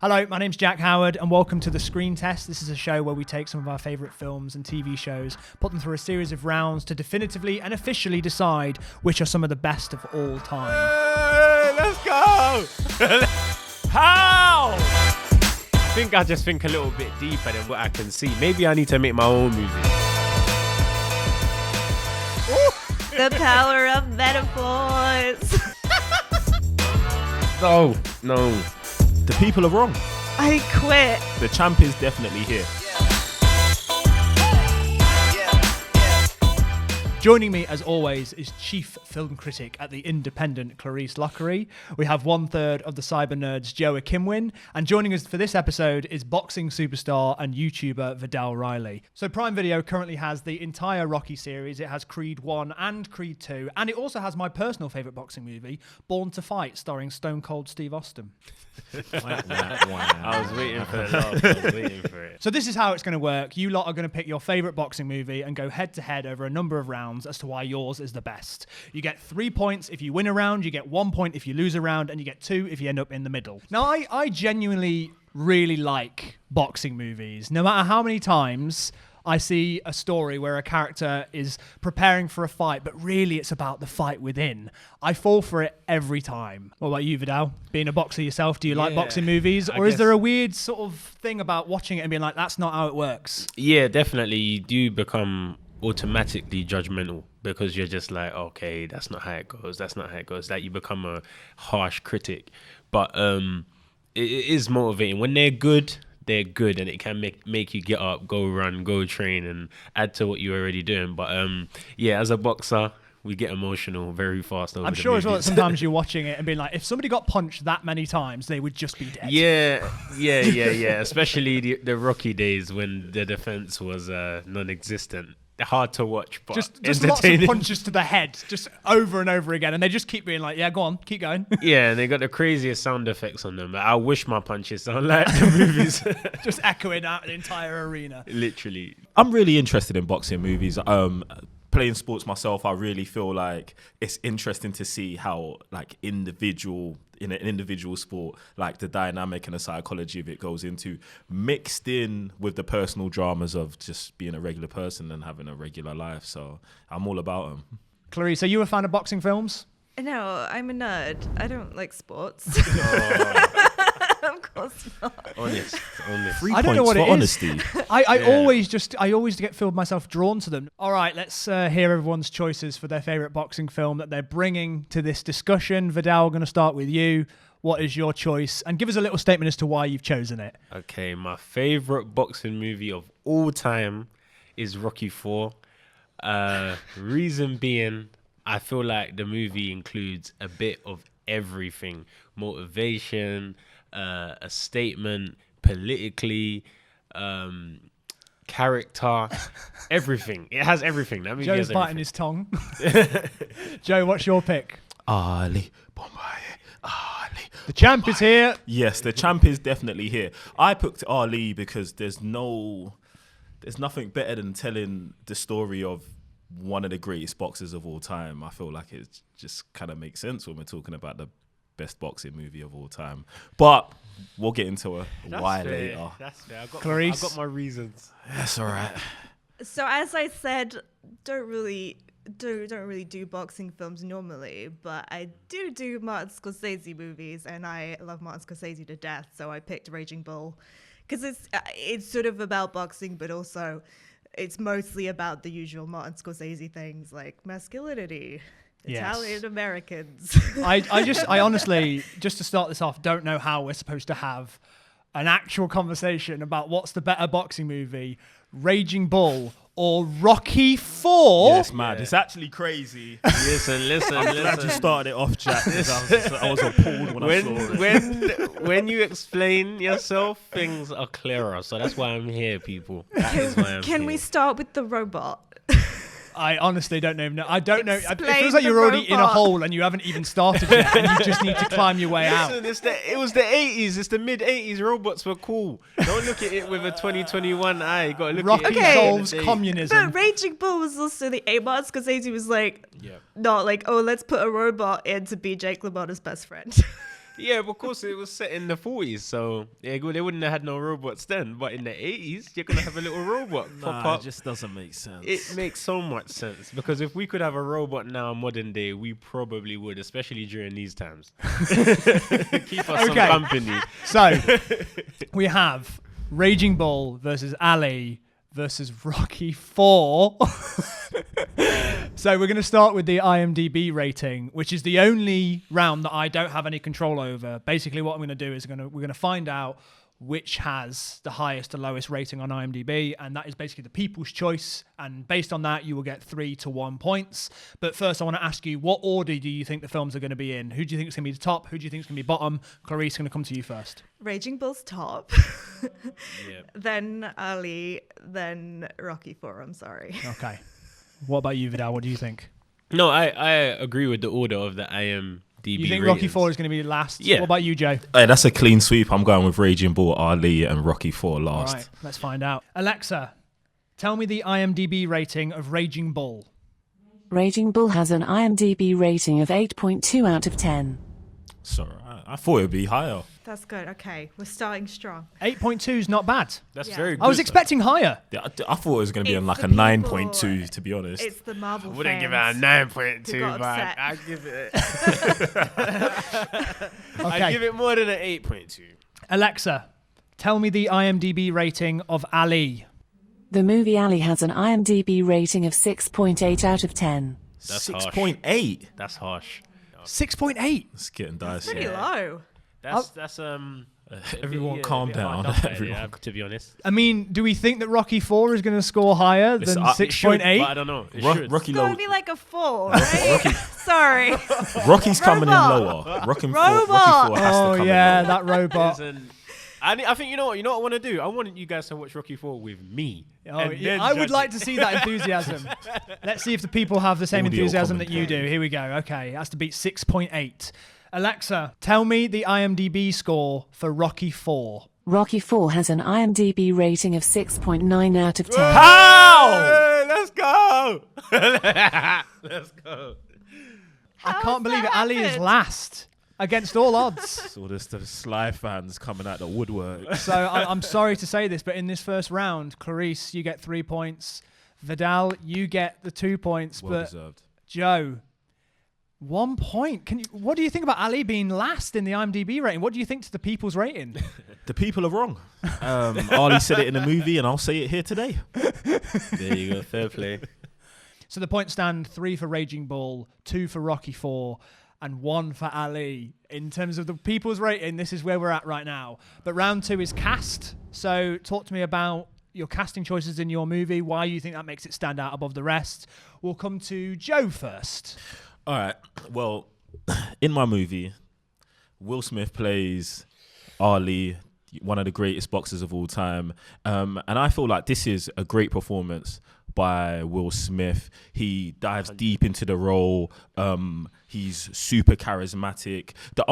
Hello, my name's Jack Howard and welcome to The Screen Test. This is a show where we take some of our favourite films and TV shows, put them through a series of rounds to definitively and officially decide which are some of the best of all time. Hey, let's go! How? I think I just think a little bit deeper than what I can see. Maybe I need to make my own movie. The power of metaphors. No. The people are wrong. I quit. The champ is definitely here. Joining me, as always, is chief film critic at the Independent, Clarisse Loughrey. We have 1/3 of the cyber nerds, Joe Ikhinwin. And joining us for this episode is boxing superstar and YouTuber Viddal Riley. So Prime Video currently has the entire Rocky series. It has Creed 1 and Creed 2. And it also has my personal favourite boxing movie, Born to Fight, starring Stone Cold Steve Austin. I was waiting for it. So this is how it's going to work. You lot are going to pick your favourite boxing movie and go head to head over a number of rounds as to why yours is the best. You get 3 points if you win a round, you get 1 point if you lose a round, and you get 2 if you end up in the middle. Now, I genuinely really like boxing movies. No matter how many times I see a story where a character is preparing for a fight, but really it's about the fight within, I fall for it every time. What about you, Viddal? Being a boxer yourself, do you like boxing movies? Or is there a weird sort of thing about watching it and being like, that's not how it works? Yeah, definitely. You do become automatically judgmental because you're just like, okay, that's not how it goes. Like, you become a harsh critic. But it is motivating. When they're good, and it can make you get up, go run, go train, and add to what you're already doing. But as a boxer, we get emotional very fast over I'm the sure as well that movies. sometimes you're watching it and being like, if somebody got punched that many times, they would just be dead. Yeah. Especially the Rocky days when the defense was non-existent. Hard to watch, but just lots of punches to the head, just over and over again, and they just keep being like, yeah, go on, keep going. Yeah, and they got the craziest sound effects on them. I wish my punches sound like the movies. Just echoing out the entire arena. Literally. I'm really interested in boxing movies. Playing sports myself, I really feel like it's interesting to see how, like, in an individual sport, like the dynamic and the psychology of it goes into, mixed in with the personal dramas of just being a regular person and having a regular life. So I'm all about them. Clarisse, are you a fan of boxing films? No, I'm a nerd. I don't like sports. Of course not. Honest. 3 I don't know points what for it honesty. is. I always get filled myself drawn to them. All right, let's hear everyone's choices for their favourite boxing film that they're bringing to this discussion. Viddal, going to start with you. What is your choice? And give us a little statement as to why you've chosen it. Okay, my favourite boxing movie of all time is Rocky 4. Reason being, I feel like the movie includes a bit of everything. Motivation, a statement, politically, character, everything. It has everything. That movie Joe's has biting everything. his tongue. Joe, what's your pick? Ali Bombay, Ali. The champ is here. Yes, the champ is definitely here. I picked Ali because there's nothing better than telling the story of one of the greatest boxers of all time. I feel like it just kind of makes sense when we're talking about the best boxing movie of all time. But we'll get into why later. That's fair. Clarisse? I got my reasons. That's all right. So as I said, don't really do boxing films normally, but I do Martin Scorsese movies, and I love Martin Scorsese to death. So I picked Raging Bull because it's sort of about boxing, but also it's mostly about the usual Martin Scorsese things like masculinity. Yes. Italian Americans. I honestly, just to start this off, don't know how we're supposed to have an actual conversation about what's the better boxing movie, Raging Bull or Rocky 4. Yeah, it's mad. Yeah. It's actually crazy. Listen. I'm glad you started it off, Jack. I was appalled when I saw it. When you explain yourself, things are clearer. So that's why I'm here, people. That is why I'm Can here. we start with the robot? I honestly don't know. I don't know. It Explain feels like the you're already in a robot. hole and you haven't even started yet, and you just need to climb your way out. Listen, it was the 80s. It's the mid-80s. Robots were cool. Don't look at it with a 2021 eye. You got to look Rocky at it. Okay. solves in the communism. But Raging Bull was also the Martin Scorsese was like, not like, oh, let's put a robot in to be Jake LaMotta's best friend. Yeah, of course it was set in the 40s, so yeah, they wouldn't have had no robots then. But in the 80s, you're gonna have a little robot pop up. It just doesn't make sense. It makes so much sense because if we could have a robot now, modern day, we probably would, especially during these times. Keep us some company. So we have Raging Bull versus Ali versus Rocky 4. So we're going to start with the IMDB rating, which is the only round that I don't have any control over. Basically, what I'm going to do is we're going to find out which has the highest to lowest rating on IMDb, and that is basically the people's choice. And based on that, you will get 3 to 1 points. But first, I want to ask you, what order do you think the films are going to be in? Who do you think is going to be the top? Who do you think is going to be bottom? Clarisse, going to come to you first. Raging Bull's top. Yep. Then Ali, then Rocky 4. I'm sorry. Okay. What about you, Viddal? What do you think? No, I agree with the order of the IMDb. You think ratings. Rocky 4 is going to be last? Yeah. What about you, Joe? Hey, that's a clean sweep. I'm going with Raging Bull, Ali, and Rocky 4 last. All right, let's find out. Alexa, tell me the IMDb rating of Raging Bull. Raging Bull has an IMDb rating of 8.2 out of 10. Sorry, I thought it would be higher. That's good. Okay, we're starting strong. 8.2 is not bad. That's Yeah. very good. I was expecting higher. Yeah, I thought it was going to be It's on like the a people- 9.2, to be honest. It's the Marvel I wouldn't give it a fans 9.2, who got but upset. I'd give it. Okay. I'd give it more than an 8.2. Alexa, tell me the IMDb rating of Ali. The movie Ali has an IMDb rating of 6.8 out of 10. That's harsh. 6.8. That's harsh. 6.8. It's getting dicey. Pretty low. That's Everyone yeah, calm a bit hard down. up there, Everyone. yeah, to be honest. I mean, do we think that Rocky 4 is going to score higher than Listen, It should, 6.8? but I don't know. It should. Rocky It's low. gonna be like a 4, right? Sorry. Rocky's coming in Robot. lower. Rocky 4 Robot. has Oh, to come yeah, in lower. that robot. Listen, I think you know what I want to do. I want you guys to watch Rocky 4 with me. Oh, and yeah, then I would judge like it. to see that enthusiasm. Let's see if the people have the same Audio enthusiasm that you do. commentary. Here we go. Okay, it has to beat 6.8. Alexa, tell me the IMDb score for Rocky 4. Rocky 4 has an IMDb rating of 6.9 out of 10. Hey, let's go. Let's go. I How can't has believe it. that Ali is happened? last against all odds. So there's the Sly fans coming out the woodwork. So I'm sorry to say this, but in this first round, Clarisse, you get 3 points. Viddal, you get the 2 points. Well but deserved. Joe, 1 point. What do you think about Ali being last in the IMDb rating? What do you think to the people's rating? The people are wrong. Ali said it in the movie, and I'll say it here today. There you go. Fair play. So the points stand 3 for Raging Bull, 2 for Rocky 4, and 1 for Ali. In terms of the people's rating, this is where we're at right now. But round 2 is cast. So talk to me about your casting choices in your movie, why you think that makes it stand out above the rest. We'll come to Joe first. All right. Well, in my movie, Will Smith plays Ali, one of the greatest boxers of all time. And I feel like this is a great performance by Will Smith. He dives deep into the role. He's super charismatic. The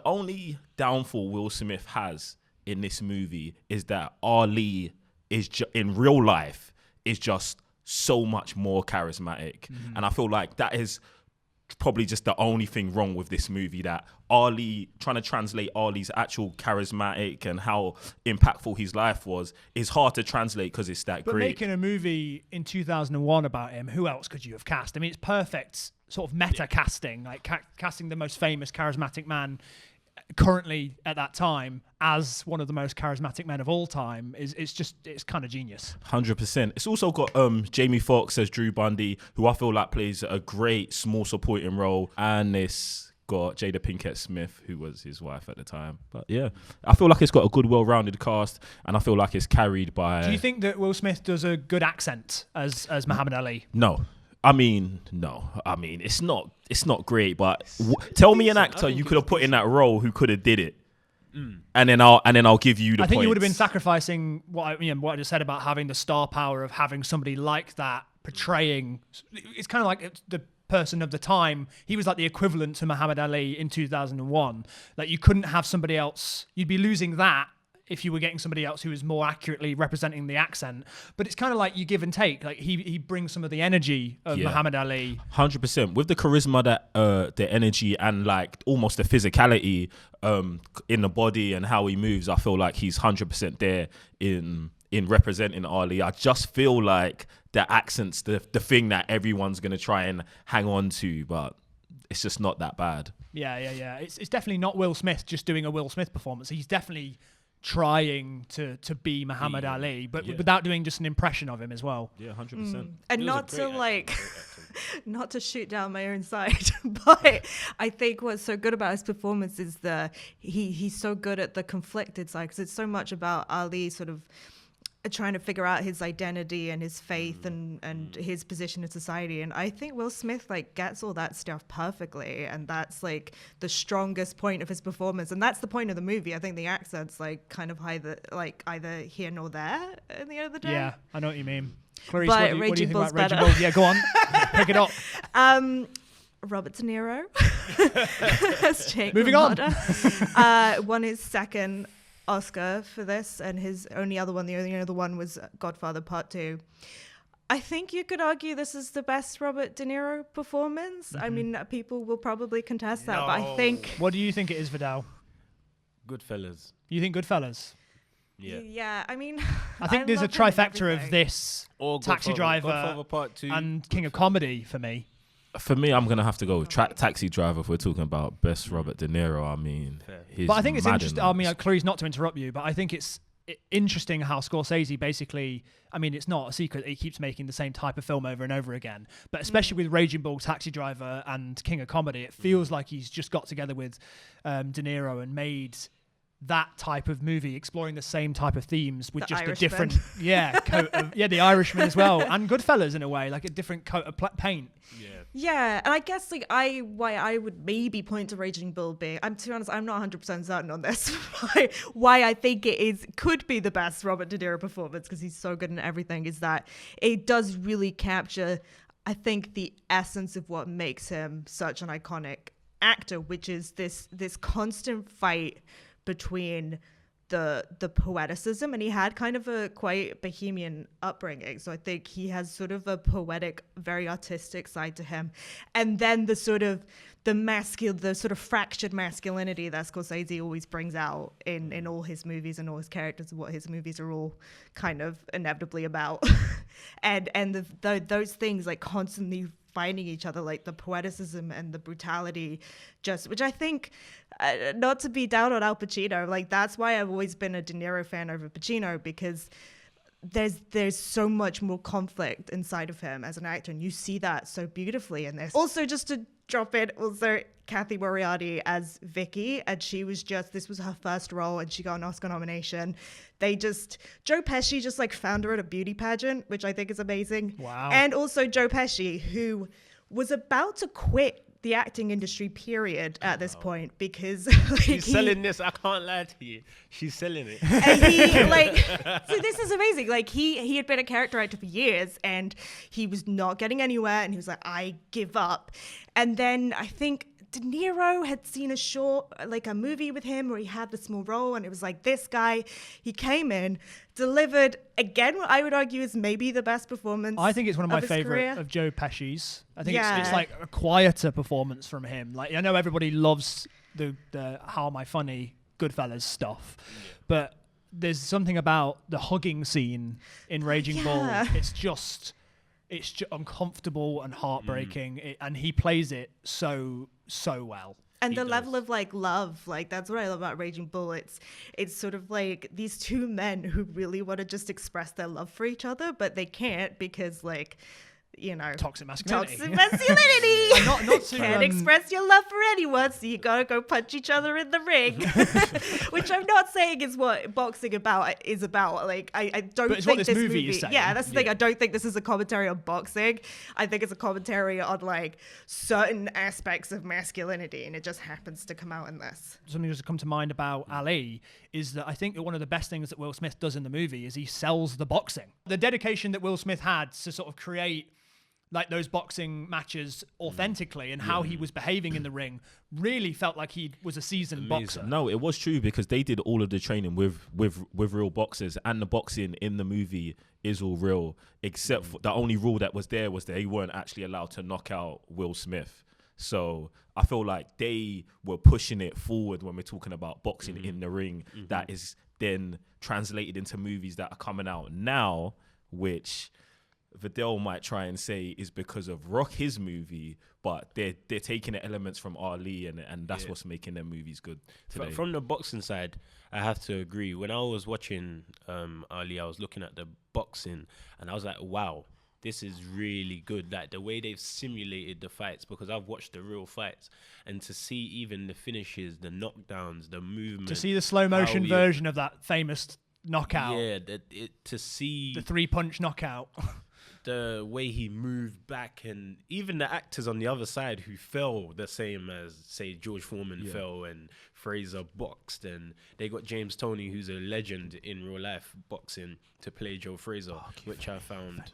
only downfall Will Smith has in this movie is that Ali is in real life is just so much more charismatic. And I feel like that is probably just the only thing wrong with this movie, that Ali, trying to translate Ali's actual charismatic and how impactful his life was, is hard to translate because it's that But great. making a movie in 2001 about him, who else could you have cast? I mean, it's perfect sort of meta casting, like casting the most famous charismatic man currently at that time as one of the most charismatic men of all time. It's kind of genius. 100%. It's also got Jamie Foxx as Drew Bundy, who I feel like plays a great small supporting role, and it's got Jada Pinkett Smith, who was his wife at the time. But yeah, I feel like it's got a good, well-rounded cast, and I feel like it's carried by. Do you think that Will Smith does a good accent as Muhammad Ali? No. I mean, no. I mean, it's not great, but tell me an actor you could have put in that role who could have did it. And then I'll give you the I think you would have been points. sacrificing what I just said about having the star power of having somebody like that portraying. It's kind of like the person of the time. He was like the equivalent to Muhammad Ali in 2001. Like, you couldn't have somebody else. You'd be losing that if you were getting somebody else who was more accurately representing the accent. But it's kind of like you give and take. Like he brings some of the energy of Muhammad Ali. 100%. With the charisma, that the energy and like almost the physicality in the body and how he moves, I feel like he's 100% there in representing Ali. I just feel like the accent's the thing that everyone's going to try and hang on to, but it's just not that bad. Yeah. It's definitely not Will Smith just doing a Will Smith performance. He's definitely trying to be Muhammad Ali, but without doing just an impression of him as well. Yeah, 100%. And not to like, not to shoot down my own side, but I think what's so good about his performance is he's so good at the conflicted side, because it's so much about Ali sort of trying to figure out his identity and his faith and his position in society. And I think Will Smith like gets all that stuff perfectly, and that's like the strongest point of his performance, and that's the point of the movie. I think the accent's like kind of either here nor there at the end of the day. Yeah, I know what you mean. Clarisse, But what do you Raging think Bull's about Raging better. Bull? Yeah, go on. Pick it up. Robert De Niro as Jake Moving on. LaMotta, won his second Oscar for this, and his the only other one was Godfather Part 2. I think you could argue this is the best Robert De Niro performance. I mean, people will probably contest that, but I think... What do you think it is, Viddal? Goodfellas. You think Goodfellas? Yeah, I mean... I think there's a love him in trifecta of everything. this, Or Taxi Driver, Godfather Part 2. and King of Comedy for me. For me, I'm going to have to go with Taxi Driver if we're talking about best Robert De Niro. I mean, But I think it's mad in interesting. that. I mean, Clarisse, not to interrupt you, but I think it's interesting how Scorsese basically, I mean, it's not a secret that he keeps making the same type of film over and over again, but especially with Raging Bull, Taxi Driver, and King of Comedy, it feels like he's just got together with De Niro and made that type of movie, exploring the same type of themes with The just Irishman. a different coat of, The Irishman as well, and Goodfellas in a way, like a different coat of paint. Yeah, and I guess like why I would maybe point to Raging Bull being, to be honest, I'm not 100% certain on this, why I think could be the best Robert De Niro performance, because he's so good in everything, is that it does really capture, I think, the essence of what makes him such an iconic actor, which is this constant fight between the poeticism, and he had kind of a quite bohemian upbringing, so I think he has sort of a poetic, very artistic side to him, and then the sort of fractured masculinity that Scorsese always brings out in all his movies and all his characters, and what his movies are all kind of inevitably about. and those things like constantly finding each other, like the poeticism and the brutality, which I think, not to be down on Al Pacino, like that's why I've always been a De Niro fan over Pacino, because there's so much more conflict inside of him as an actor, and you see that so beautifully in this. Also, just to drop in, also Kathy Moriarty as Vicky, and this was her first role, and she got an Oscar nomination. Joe Pesci just like found her at a beauty pageant, which I think is amazing. Wow. And also Joe Pesci, who was about to quit the acting industry, period, at this point, because like, She's selling this. I can't lie to you. She's selling it. and he like, so this is amazing. Like he had been a character actor for years, and he was not getting anywhere, and he was like, I give up. And then I think De Niro had seen a movie with him where he had the small role, and it was like, this guy, he came in, delivered again what I would argue is maybe the best performance. I think it's one of my his favorite career. of Joe Pesci's. I think Yeah. it's like a quieter performance from him. Like, I know everybody loves the How Am I Funny Goodfellas stuff, but there's something about the hugging scene in Raging Bull. It's just uncomfortable and heartbreaking, and he plays it so well. And the level of like love, like that's what I love about Raging Bull. It's sort of like these two men who really want to just express their love for each other, but they can't because like, you know, Toxic masculinity. Not to, can't express your love for anyone, so you gotta go punch each other in the ring. Which I'm not saying is what boxing is about. Like I don't But it's think what this movie is saying. Yeah, that's the thing. I don't think this is a commentary on boxing. I think it's a commentary on like certain aspects of masculinity, and it just happens to come out in this. Something that's come to mind about Ali is that I think that one of the best things that Will Smith does in the movie is he sells the boxing. The dedication that Will Smith had to sort of create like those boxing matches authentically, and how he was behaving in the ring really felt like he was a seasoned boxer. No, it was true because they did all of the training with real boxers, and the boxing in the movie is all real, except for the only rule that was there was they weren't actually allowed to knock out Will Smith. So I feel like they were pushing it forward when we're talking about boxing in the ring. That is then translated into movies that are coming out now, which Viddal might try and say is because of his movie, but they're taking the elements from Ali, and that's what's making their movies good today. From the boxing side, I have to agree. When I was watching Ali, I was looking at the boxing, and I was like, wow, this is really good. Like the way they've simulated the fights, because I've watched the real fights, and to see even the finishes, the knockdowns, the movement. To see the slow motion version of that famous knockout. Yeah, to see the 3-punch knockout. The way he moved back, and even the actors on the other side who fell the same as, say, George Foreman fell and Fraser boxed, and they got James Toney, who's a legend in real life boxing, to play Joe Fraser, which I found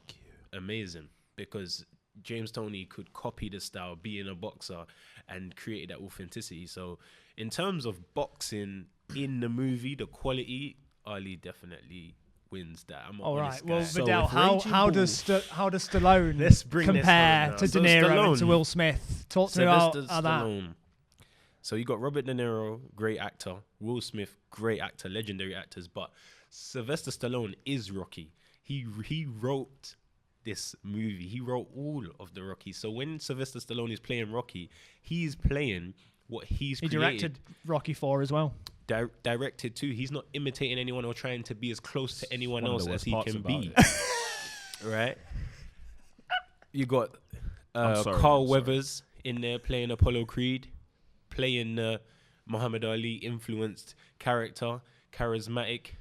amazing, because James Toney could copy the style, being a boxer, and create that authenticity. So in terms of boxing in the movie, the quality, Ali definitely wins that. All right. Well, So Viddal, how does Stallone Let's bring this compare home to now. De Niro and Stallone. to Will Smith? Talk to me about Sylvester that. Stallone. So you got Robert De Niro, great actor. Will Smith, great actor, legendary actors. But Sylvester Stallone is Rocky. He wrote this movie. He wrote all of the Rocky. So when Sylvester Stallone is playing Rocky, he's playing what he's He created. directed Rocky 4 as well. Directed too. He's not imitating anyone or trying to be as close to anyone one of else the as worst he parts can about be. it. Right? You got I'm sorry. Carl Weathers in there playing Apollo Creed, playing Muhammad Ali influenced character, charismatic,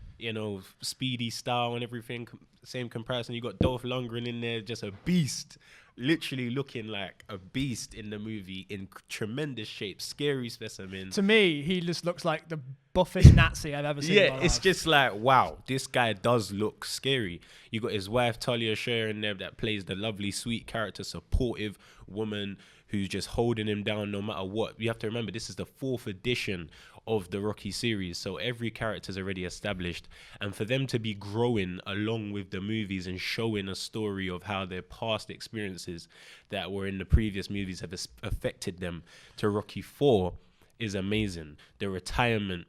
speedy style and everything. Same comparison. You got Dolph Lundgren in there, just a beast, literally looking like a beast in the movie, in tremendous shape, scary specimen. To me, he just looks like the buffest Nazi I've ever seen. in my It's life. just like, wow, this guy does look scary. You got his wife Talia Shire in there that plays the lovely, sweet character, supportive woman who's just holding him down no matter what. You have to remember, this is the 4th edition of the Rocky series, so every character's already established, and for them to be growing along with the movies and showing a story of how their past experiences that were in the previous movies have affected them to Rocky 4 is amazing. The retirement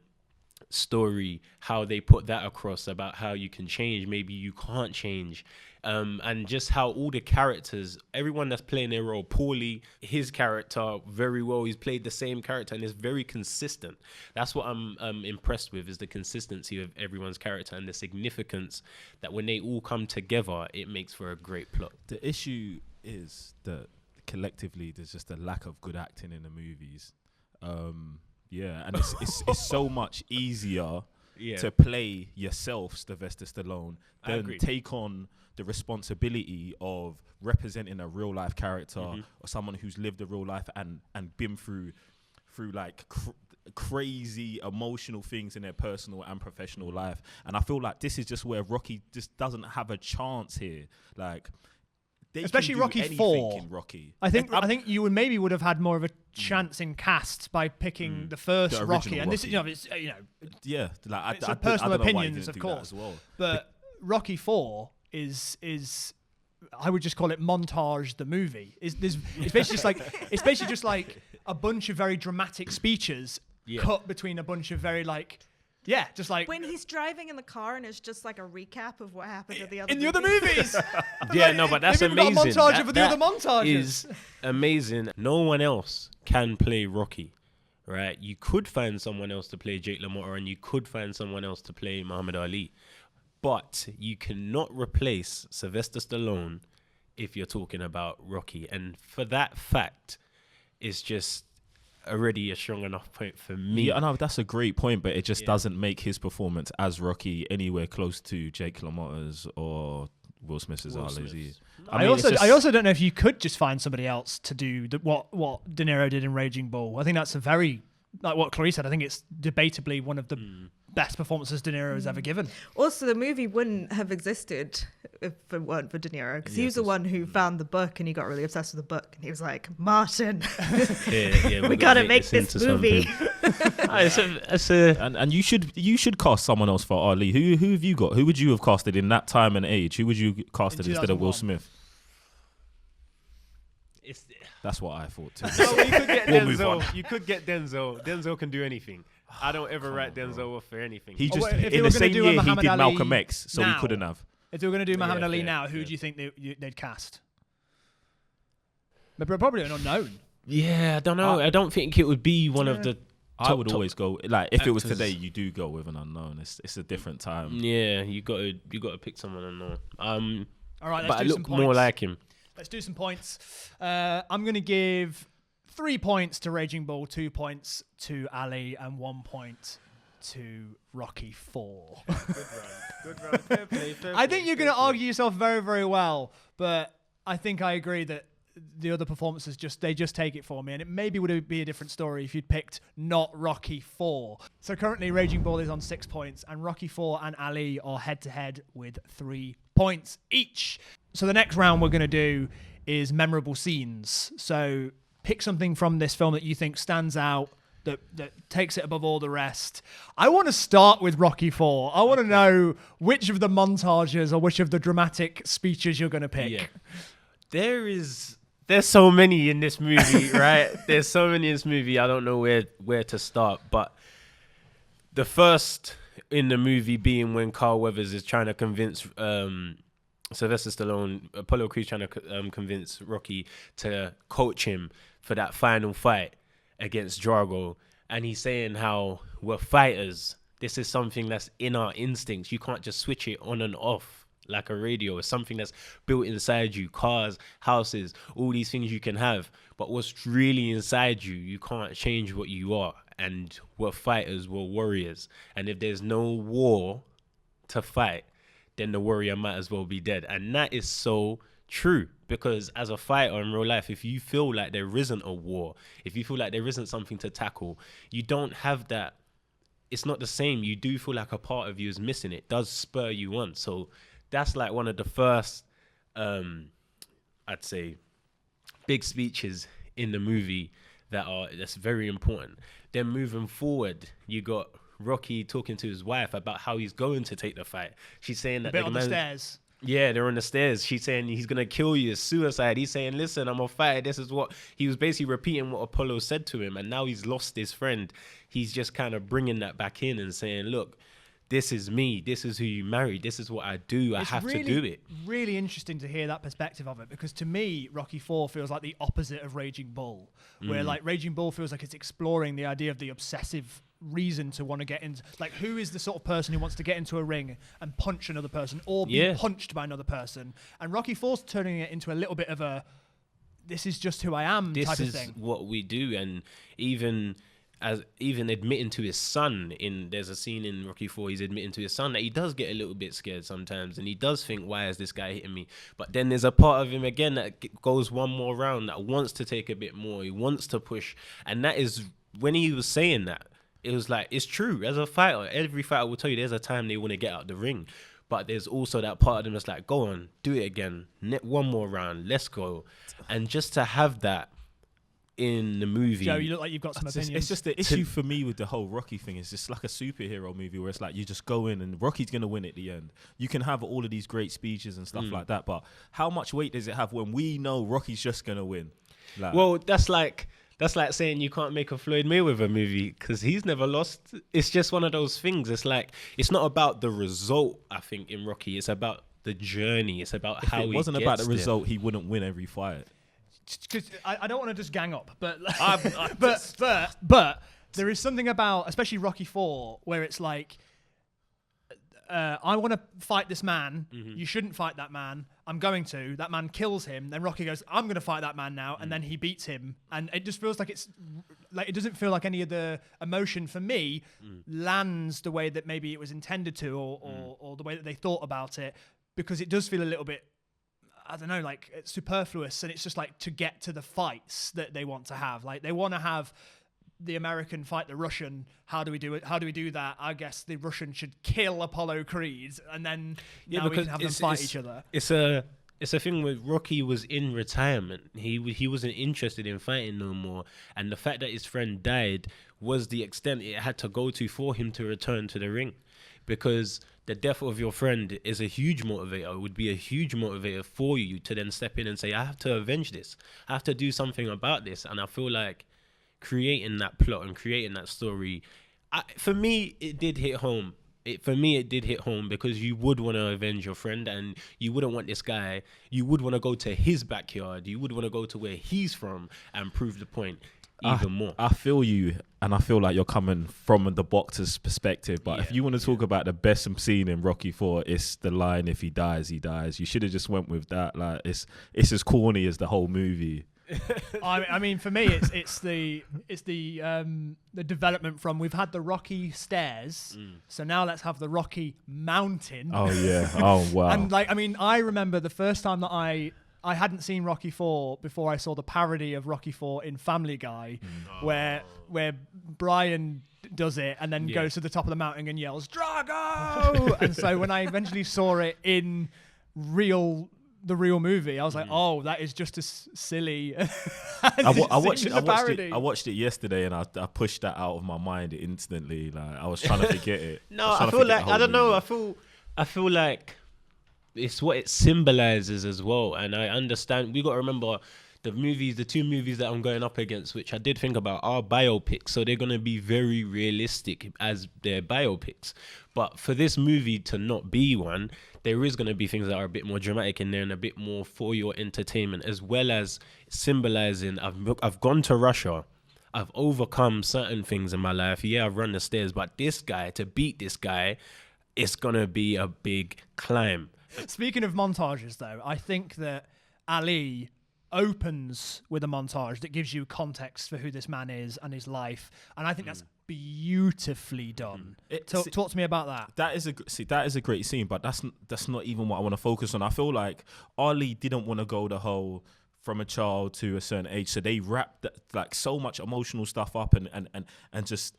story, how they put that across about how you can change, maybe you can't change, and just how all the characters, everyone that's playing their role, Paulie, his character very well, he's played the same character and is very consistent. That's what I'm impressed with, is the consistency of everyone's character and the significance that when they all come together, it makes for a great plot. The issue is that collectively there's just a lack of good acting in the movies. And it's so much easier to play yourself, Sylvester Stallone, than take on the responsibility of representing a real life character or someone who's lived a real life and been through like crazy emotional things in their personal and professional life. And I feel like this is just where Rocky just doesn't have a chance here. Like, especially Rocky 4. In Rocky. I think you would have had more of a chance in cast by picking the first The Rocky, original and this Rocky. is Like it's I personal don't know why you opinions, didn't of do that course. as well. But Rocky 4 is I would just call it montage the movie. It's basically just like a bunch of very dramatic speeches cut between a bunch of very just like When he's driving in the car and it's just like a recap of what happened in the other in the other movies. But that's they've even amazing. got a montage of the other That montages. is amazing. No one else can play Rocky, right? You could find someone else to play Jake LaMotta, and you could find someone else to play Muhammad Ali, but you cannot replace Sylvester Stallone if you're talking about Rocky. And for that fact, it's just already a strong enough point for me. Yeah, I know that's a great point, but it just doesn't make his performance as Rocky anywhere close to Jake LaMotta's or Will Smith's. I also don't know if you could just find somebody else to do what De Niro did in Raging Bull. I think that's a very, like what Clarisse said, I think it's debatably one of the best performances De Niro has ever given. Also, the movie wouldn't have existed if it weren't for De Niro, because he was the one who found the book and he got really obsessed with the book. And he was like, Martin, we gotta make this movie. And you should cast someone else for Ali. Who have you got? Who would you have casted in that time and age? Who would you casted instead of Will Smith? That's what I thought too. No, you could get Denzel. You could get Denzel. Denzel can do anything. I don't ever write Denzel off for anything. He just if in were the gonna same do a year he Muhammad did Ali Malcolm X, so now, he couldn't have. If they were going to do Muhammad Ali fair, now, who fair. do you think they'd cast? But probably an unknown. Yeah, I don't know. I don't think it would be one of the. I would always go like if it was actors. today, you do go with an unknown. It's a different time. Yeah, you got to pick someone unknown. All right, let's but I do some look points. more like him. Let's do some points. I'm going to give 3 points to Raging Bull, 2 points to Ali, and 1 point to Rocky 4. Good run. Fair play. I think you're going to argue yourself very, very well, but I think I agree that the other performances just take it for me, and it maybe would be a different story if you'd picked not Rocky 4. So currently Raging Bull is on 6 points, and Rocky 4 and Ali are head to head with 3 points each. So the next round we're going to do is memorable scenes. So pick something from this film that you think stands out, that takes it above all the rest. I want to start with Rocky 4. I want to know which of the montages or which of the dramatic speeches you're going to pick. Yeah. There's so many in this movie, right? There's so many in this movie. I don't know where to start, but the first in the movie being when Carl Weathers is trying to convince Sylvester Stallone, Apollo Creed's trying to convince Rocky to coach him for that final fight against Drago, and he's saying how we're fighters. This is something that's in our instincts. You can't just switch it on and off like a radio. It's something that's built inside you. Cars, houses, all these things you can have, but what's really inside you, you can't change what you are. And we're fighters, we're warriors, and if there's no war to fight, then the warrior might as well be dead. And that is so true, because as a fighter in real life, if you feel like there isn't a war, if you feel like there isn't something to tackle, you don't have that. It's not the same. You do feel like a part of you is missing. It does spur you on. So that's like one of the first, I'd say, big speeches in the movie that's very important. Then moving forward, you got Rocky talking to his wife about how he's going to take the fight. She's saying that On the stairs. Yeah, they're on the stairs. She's saying he's gonna kill you. It's suicide. He's saying, listen, I'm a fighter. This is what he was basically repeating what Apollo said to him, and now he's lost his friend. He's just kind of bringing that back in and saying, look, this is me. This is who you married. This is what I do. I have to do it. Really interesting to hear that perspective of it, because to me, Rocky 4 feels like the opposite of Raging Bull, where like Raging Bull feels like it's exploring the idea of the obsessive reason to want to get into, like, who is the sort of person who wants to get into a ring and punch another person or be punched by another person. And Rocky 4's turning it into a little bit of a, this is just who I am type of thing. This is what we do. And even admitting to his son, there's a scene in Rocky 4, he's admitting to his son that he does get a little bit scared sometimes, and he does think, why is this guy hitting me? But then there's a part of him again that goes one more round, that wants to take a bit more, he wants to push. And that is when he was saying that, it was like, it's true. As a fighter, every fighter will tell you there's a time they want to get out the ring, but there's also that part of them that's like, go on, do it again, one more round, let's go. And just to have that in the movie. Joe, you look like you've got some opinions. It's just the issue for me with the whole Rocky thing. It's just like a superhero movie where it's like you just go in and Rocky's going to win at the end. You can have all of these great speeches and stuff like that, but how much weight does it have when we know Rocky's just going to win? Like, well, that's like saying you can't make a Floyd Mayweather movie because he's never lost. It's just one of those things. It's like, it's not about the result, I think, in Rocky. It's about the journey. It's about how he gets there. If it wasn't about the result, he wouldn't win every fight. Because I don't want to just gang up, but but there is something about, especially Rocky 4, where it's like, I want to fight this man. You shouldn't fight that man. I'm going to. That man kills him. Then Rocky goes, I'm going to fight that man now. And then he beats him. And it just feels like it's like, it doesn't feel like any of the emotion for me lands the way that maybe it was intended to, or the way that they thought about it, because it does feel a little bit, I don't know, like it's superfluous. And it's just like to get to the fights that they want to have. Like they want to have the American fight the Russian. How do we do it? How do we do that? I guess the Russian should kill Apollo Creed, and then now we can have them fight each other. It's a thing where Rocky was in retirement. He wasn't interested in fighting no more, and the fact that his friend died was the extent it had to go to for him to return to the ring, because the death of your friend is a huge motivator. It would be a huge motivator for you to then step in and say, I have to avenge this. I have to do something about this. And I feel like creating that plot and creating that story, for me, it did hit home. It did hit home because you would want to avenge your friend, and you wouldn't want this guy. You would want to go to his backyard. You would want to go to where he's from and prove the point even more. I feel you, and I feel like you're coming from the boxer's perspective. But if you want to talk about the best scene in Rocky 4, it's the line, "If he dies, he dies." You should have just went with that. Like it's as corny as the whole movie. I mean, for me, it's the development from we've had the Rocky stairs, so now let's have the Rocky mountain. Oh yeah. Oh wow. And like, I mean, I remember the first time that I hadn't seen Rocky 4 before I saw the parody of Rocky 4 in Family Guy, where Brian does it and then goes to the top of the mountain and yells Drago. And so when I eventually saw it in the real movie, I was like, oh, that is just as silly. I watched it yesterday, and I pushed that out of my mind instantly. Like I was trying to forget it. No, I feel like I don't know. I feel like it's what it symbolizes as well, and I understand. We got to remember the two movies that I'm going up against, which I did think about, are biopics, so they're going to be very realistic as their biopics. But for this movie to not be one, there is going to be things that are a bit more dramatic in there and a bit more for your entertainment, as well as symbolizing, I've gone to Russia, I've overcome certain things in my life. Yeah, I've run the stairs, but to beat this guy, it's going to be a big climb. Speaking of montages, though, I think that Ali opens with a montage that gives you context for who this man is and his life, and I think that's beautifully done. Talk to me about that. That is a great scene, but that's not even what I want to focus on. I feel like Ali didn't want to go the whole from a child to a certain age, so they wrapped like so much emotional stuff up and just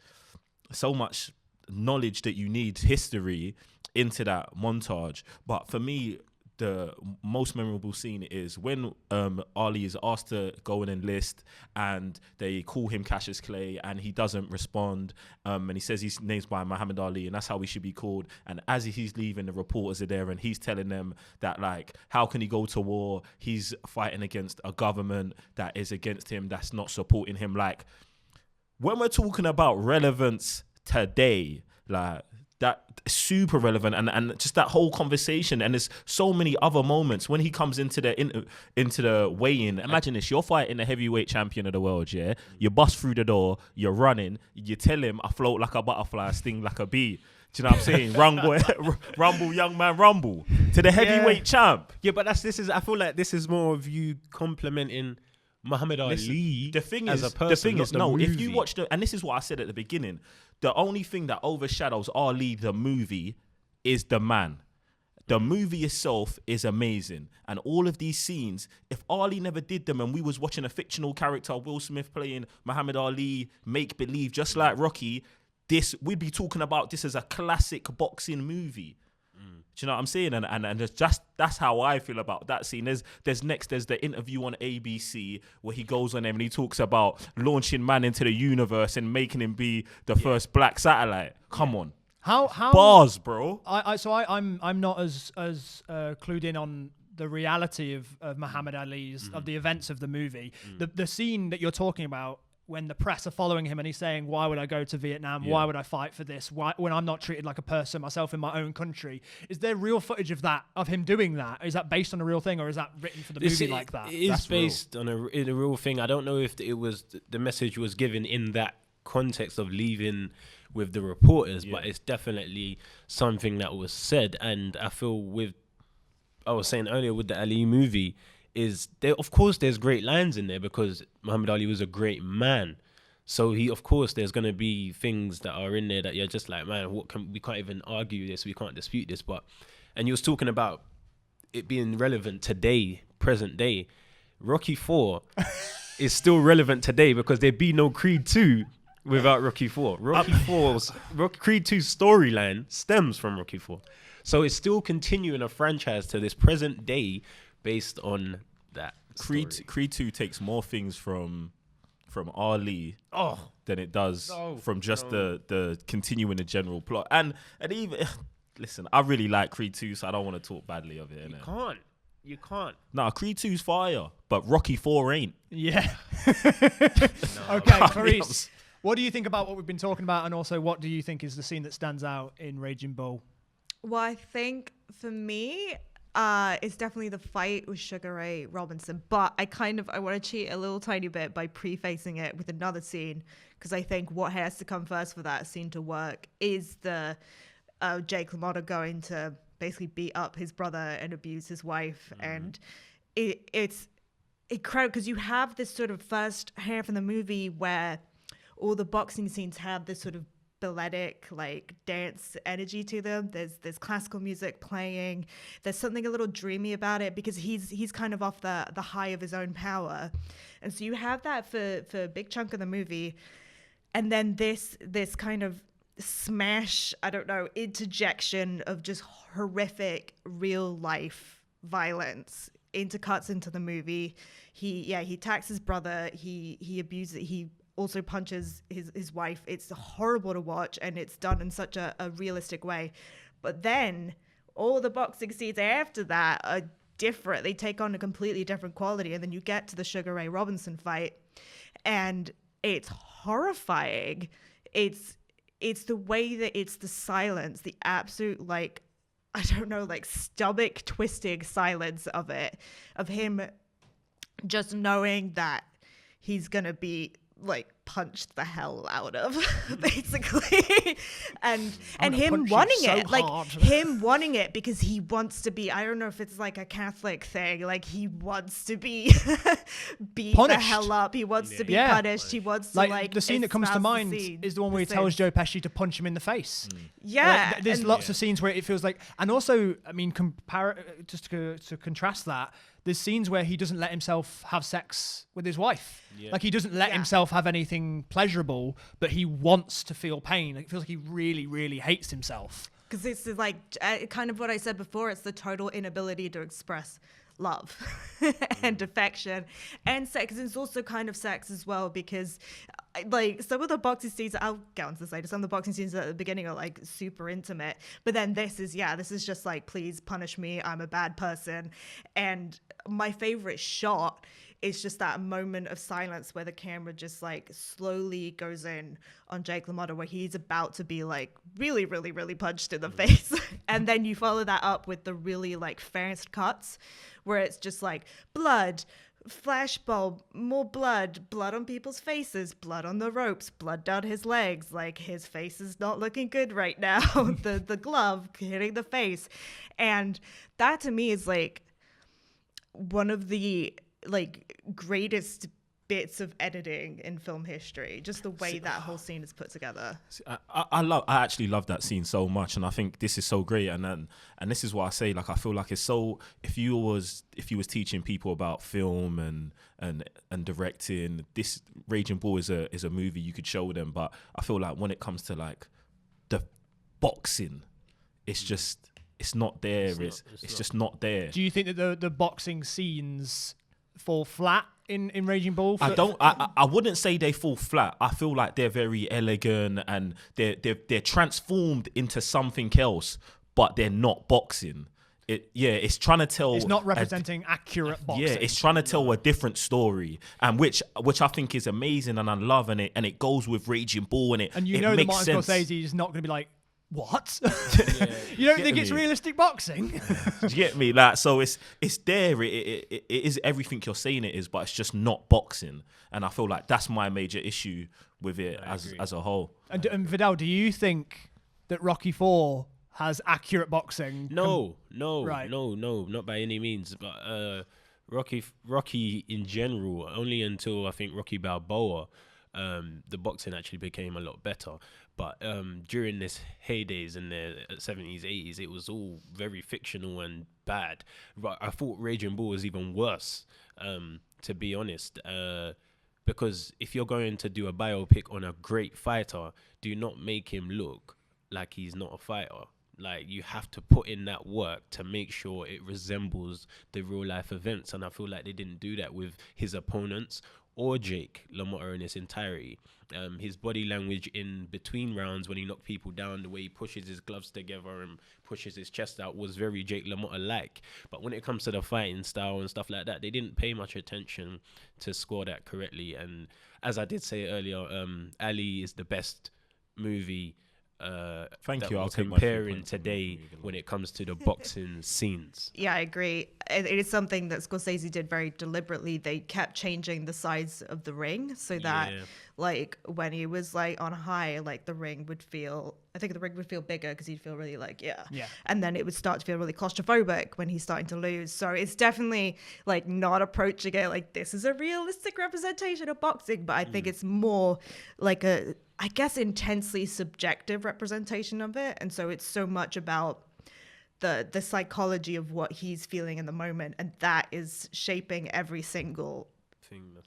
so much knowledge that you need, history, into that montage. But for me, the most memorable scene is when Ali is asked to go and enlist, and they call him Cassius Clay, and he doesn't respond, and he says his name's by Muhammad Ali, and that's how he should be called. And as he's leaving, the reporters are there, and he's telling them that, like, how can he go to war? He's fighting against a government that is against him, that's not supporting him. Like, when we're talking about relevance today, like, that super relevant, and just that whole conversation, and there's so many other moments when he comes into the weigh-in. Imagine this: you're fighting the heavyweight champion of the world, yeah. You bust through the door, you're running, you tell him, I float like a butterfly, sting like a bee. Do you know what I'm saying? rumble, young man, rumble to the heavyweight champ. Yeah, but I feel like this is more of you complimenting Muhammad Ali. The thing as is, a person, if you watch and this is what I said at the beginning, the only thing that overshadows Ali, the movie, is the man. The movie itself is amazing, and all of these scenes, if Ali never did them and we was watching a fictional character, Will Smith playing Muhammad Ali, make believe, just like Rocky, we'd be talking about this as a classic boxing movie. Do you know what I'm saying? And it's just, that's how I feel about that scene. There's the interview on ABC where he goes on there and he talks about launching man into the universe and making him be the first black satellite. Come on. How bars, bro. I'm not as clued in on the reality of Muhammad Ali's of the events of the movie. The scene that you're talking about, when the press are following him and he's saying, why would I go to Vietnam? Why would I fight for this? Why, when I'm not treated like a person myself in my own country? Is there real footage of that, of him doing that? Is that based on a real thing, or is that written for the movie like that? It is based on a real thing. I don't know if it was the message was given in that context of leaving with the reporters, but it's definitely something that was said. And I feel I was saying earlier with the Ali movie, is there, of course, there's great lines in there because Muhammad Ali was a great man. So there's going to be things that are in there that you're just like, man, we can't even argue this, we can't dispute this. And you was talking about it being relevant today, present day. Rocky 4 is still relevant today because there'd be no Creed 2 without Rocky 4. Creed 2's storyline stems from Rocky 4. So it's still continuing a franchise to this present day based on that story. Creed 2 takes more things from Ali than it does from just the continuing the general plot. And even listen, I really like Creed 2, so I don't want to talk badly of it. You can't. Nah, Creed 2's fire, but Rocky 4 ain't. Yeah. Okay, Clarisse, what do you think about what we've been talking about, and also what do you think is the scene that stands out in Raging Bull? Well, I think for me, it's definitely the fight with Sugar Ray Robinson. But I want to cheat a little tiny bit by prefacing it with another scene, because I think what has to come first for that scene to work is the Jake LaMotta going to basically beat up his brother and abuse his wife. And it's incredible because you have this sort of first half in the movie where all the boxing scenes have this sort of balletic like dance energy to them. There's classical music playing. There's something a little dreamy about it because he's kind of off the high of his own power. And so you have that for a big chunk of the movie. And then this kind of smash, I don't know, interjection of just horrific real life violence intercuts into the movie. He attacks his brother, he abuses, he also punches his wife. It's horrible to watch, and it's done in such a realistic way. But then all the boxing scenes after that are different. They take on a completely different quality, and then you get to the Sugar Ray Robinson fight, and it's horrifying. It's the way that it's the silence, the absolute, like, I don't know, like stomach twisting silence of it, of him just knowing that he's going to be like punched the hell out of basically and him wanting so it, like hard. him wanting it because he wants to be, I don't know if it's like a Catholic thing, like he wants to be beat Punished. the hell up, he wants to be Yeah. punished, he wants to like the scene that comes to espouse mind scene, is the one where he tells Joe Pesci to punch him in the face. yeah, Like, there's and- lots of scenes where it feels like, and also, I mean, just to contrast that, there's scenes where he doesn't let himself have sex with his wife. Yeah. Like he doesn't let Yeah. himself have anything pleasurable, but he wants to feel pain. Like, it feels like he really, really hates himself. Because this is like kind of what I said before. It's the total inability to express love and affection and sex. It's also kind of sex as well, because like some of the boxing scenes, I'll get onto this later, some of the boxing scenes at the beginning are like super intimate, but then this is just like, please punish me, I'm a bad person. And my favorite shot is just that moment of silence where the camera just like slowly goes in on Jake LaMotta, where he's about to be like really, really, really punched in the face. And then you follow that up with the really like fast cuts where it's just like blood, flashbulb, more blood on people's faces, blood on the ropes, blood down his legs, like his face is not looking good right now. the glove hitting the face. And that to me is like one of the like greatest bits of editing in film history, just the way that whole scene is put together. I actually love that scene so much, and I think this is so great. And this is what I say, like I feel like it's so, if you was teaching people about film and directing, this Raging Bull is a movie you could show them. But I feel like when it comes to like the boxing, it's just, it's not there. It's just not there. Do you think that the boxing scenes fall flat in Raging Bull? I wouldn't say they fall flat. I feel like they're very elegant and they're transformed into something else, but they're not boxing. It's trying to tell. It's not representing accurate boxing. Yeah, it's trying to tell a different story, and which I think is amazing, and I love, and it goes with Raging Bull, and it know that makes Martin sense. Scorsese is not going to be like, what? You don't think it's realistic boxing? Do you get me? Like, so it's there. It is everything you're saying it is, but it's just not boxing. And I feel like that's my major issue with it as a whole. And Viddal, do you think that Rocky IV has accurate boxing? No, Right. no, not by any means. But Rocky in general, only until I think Rocky Balboa, the boxing actually became a lot better. But during this heydays in the 70s, 80s, it was all very fictional and bad. But I thought Raging Bull was even worse, to be honest. because if you're going to do a biopic on a great fighter, do not make him look like he's not a fighter. Like, you have to put in that work to make sure it resembles the real life events. And I feel like they didn't do that with his opponents or Jake LaMotta in its entirety. His body language in between rounds when he knocked people down, the way he pushes his gloves together and pushes his chest out was very Jake LaMotta-like. But when it comes to the fighting style and stuff like that, they didn't pay much attention to score that correctly. And as I did say earlier, Ali is the best movie Thank that you. we're I'll take my 3 comparing points. today when it comes to the boxing scenes. Yeah, I agree. It is something that Scorsese did very deliberately. They kept changing the size of the ring so that, Yeah. like, when he was like on high, like the ring would feel bigger because he'd feel really like, yeah. And then it would start to feel really claustrophobic when he's starting to lose. So it's definitely like not approaching it like this is a realistic representation of boxing, but I think it's more like I guess intensely subjective representation of it. And so it's so much about the psychology of what he's feeling in the moment, and that is shaping every single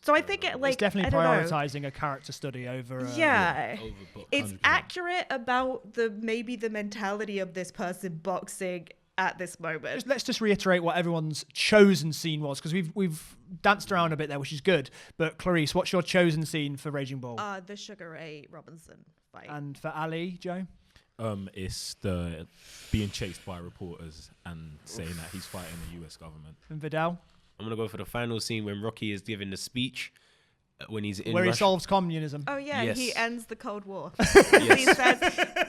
so I think it's definitely prioritizing a character study over it's accurate about the mentality of this person boxing at this moment. Let's just reiterate what everyone's chosen scene was, because we've danced around a bit there, which is good. But Clarisse, what's your chosen scene for Raging Bull? The Sugar Ray Robinson fight. And for Ali, Joe? It's the being chased by reporters and saying that he's fighting the US government. And Viddal? I'm going to go for the final scene when Rocky is giving the speech when he's in where he Russia. solves communism. Oh yeah, Yes. he ends the Cold War. He says,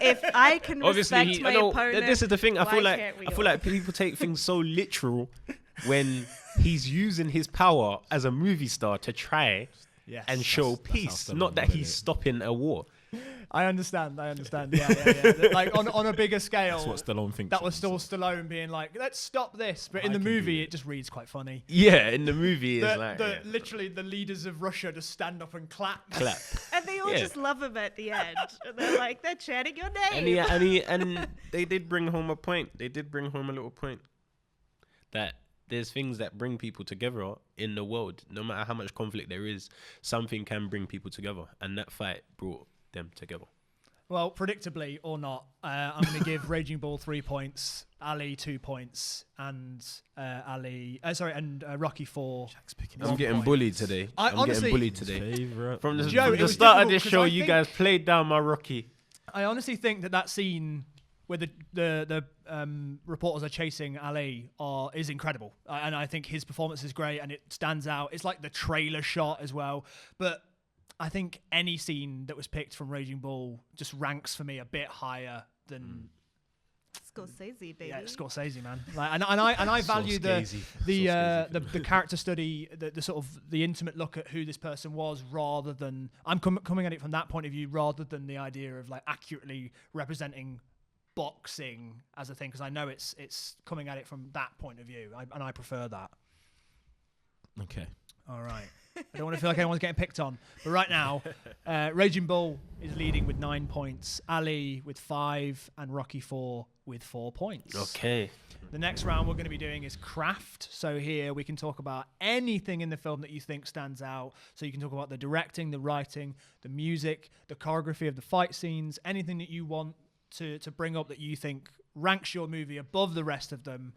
"If I can respect my opponent, this is the thing. I feel why like people take things so literal when he's using his power as a movie star to try and show peace, not that he's stopping a war. I understand. Yeah. Like on a bigger scale. That's what Stallone thinks. That was still Stallone being like, let's stop this. But in the movie, it just reads quite funny. Yeah, in the movie, it's like... Literally, the leaders of Russia just stand up and clap. And they all just love him at the end. And they're like, they're chanting your name. And they did bring home a point. They did bring home a little point. That there's things that bring people together in the world. No matter how much conflict there is, something can bring people together. And that fight brought them together. Well, predictably or not, I'm going to give Raging Bull 3 points, Ali 2 points, and Rocky 4. I'm getting bullied today. I'm getting bullied today. From the start of this show, you guys played down my Rocky. I honestly think that scene where the reporters are chasing Ali is incredible, and I think his performance is great, and it stands out. It's like the trailer shot as well, but I think any scene that was picked from Raging Bull just ranks for me a bit higher than Scorsese, baby. Yeah, Scorsese, man. Like, and I value the character study, the sort of the intimate look at who this person was, rather than I'm coming at it from that point of view, rather than the idea of like accurately representing boxing as a thing, because I know it's coming at it from that point of view, and I prefer that. Okay. All right. I don't want to feel like anyone's getting picked on. But right now, Raging Bull is leading with 9 points, Ali with 5, and Rocky 4 with 4 points. Okay. The next round we're going to be doing is craft. So here we can talk about anything in the film that you think stands out. So you can talk about the directing, the writing, the music, the choreography of the fight scenes, anything that you want to bring up that you think ranks your movie above the rest of them.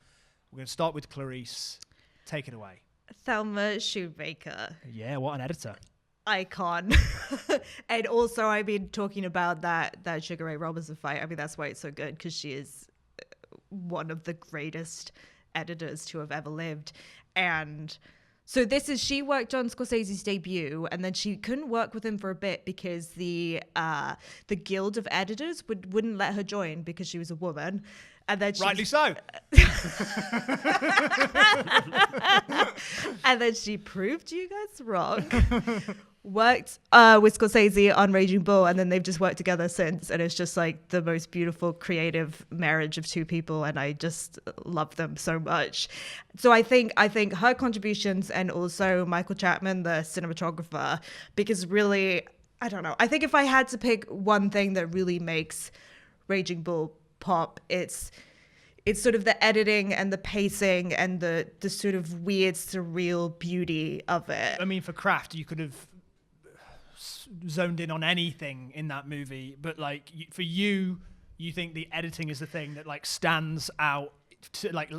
We're going to start with Clarisse. Take it away. Thelma Shoemaker. Yeah, what an editor. Icon. And also, I mean, talking about that Sugar Ray Robinson fight, I mean, that's why it's so good, because she is one of the greatest editors to have ever lived. And so she worked on Scorsese's debut, and then she couldn't work with him for a bit because the Guild of Editors wouldn't let her join because she was a woman. And then rightly so. And then she proved you guys wrong. Worked with Scorsese on Raging Bull, and then they've just worked together since, and it's just like the most beautiful creative marriage of two people, and I just love them so much. So I think her contributions, and also Michael Chapman, the cinematographer, because really, I don't know, I think if I had to pick one thing that really makes Raging Bull pop, it's sort of the editing and the pacing and the sort of weird surreal beauty of it. I mean, for craft, you could have zoned in on anything in that movie, but like for you think the editing is the thing that like stands out,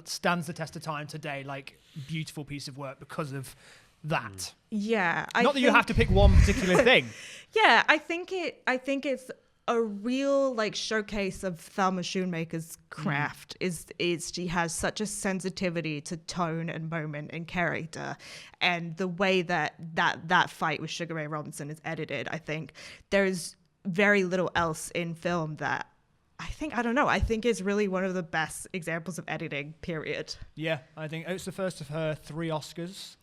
stands the test of time today, like beautiful piece of work because of that. Yeah, Not that you have to pick one particular thing. Yeah, I think it's a real like showcase of Thelma Schoonmaker's craft. Is she has such a sensitivity to tone and moment and character, and the way that fight with Sugar Ray Robinson is edited. I think there's very little else in film that I think it's really one of the best examples of editing, period. Yeah, I think it's the first of her 3 Oscars.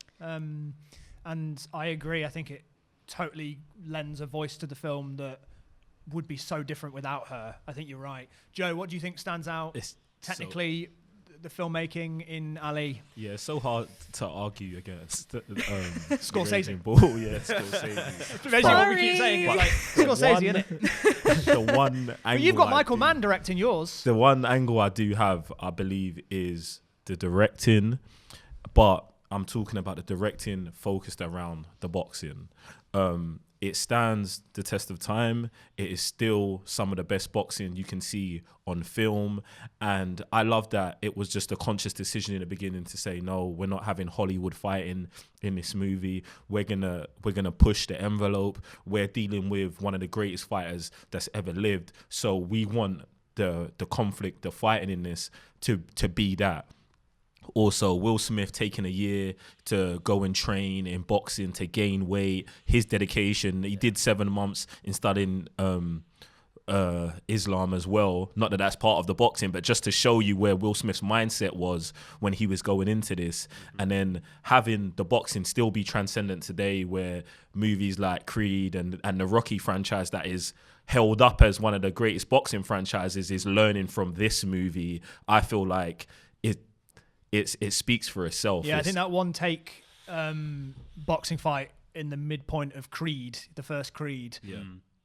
And I agree. I think it totally lends a voice to the film that would be so different without her. I think you're right. Joe, what do you think stands out technically, the filmmaking in Ali? Yeah, it's so hard to argue against Scorsese. Ball. Yeah, Scorsese. Basically what we keep saying is like Scorsese, innit? The one angle but you've got Michael Mann directing yours. The one angle I do have, I believe, is the directing, but I'm talking about the directing focused around the boxing. It stands the test of time. It is still some of the best boxing you can see on film. And I love that it was just a conscious decision in the beginning to say, no, we're not having Hollywood fighting in this movie. We're gonna push the envelope. We're dealing with one of the greatest fighters that's ever lived. So we want the conflict, the fighting in this to be that. Also, Will Smith taking a year to go and train in boxing to gain weight. His dedication. He did 7 months in studying Islam as well. Not that that's part of the boxing, but just to show you where Will Smith's mindset was when he was going into this. And then having the boxing still be transcendent today, where movies like Creed and the Rocky franchise that is held up as one of the greatest boxing franchises is learning from this movie. I feel like it speaks for itself. Yeah, I think that one take boxing fight in the midpoint of Creed, the first Creed. Yeah.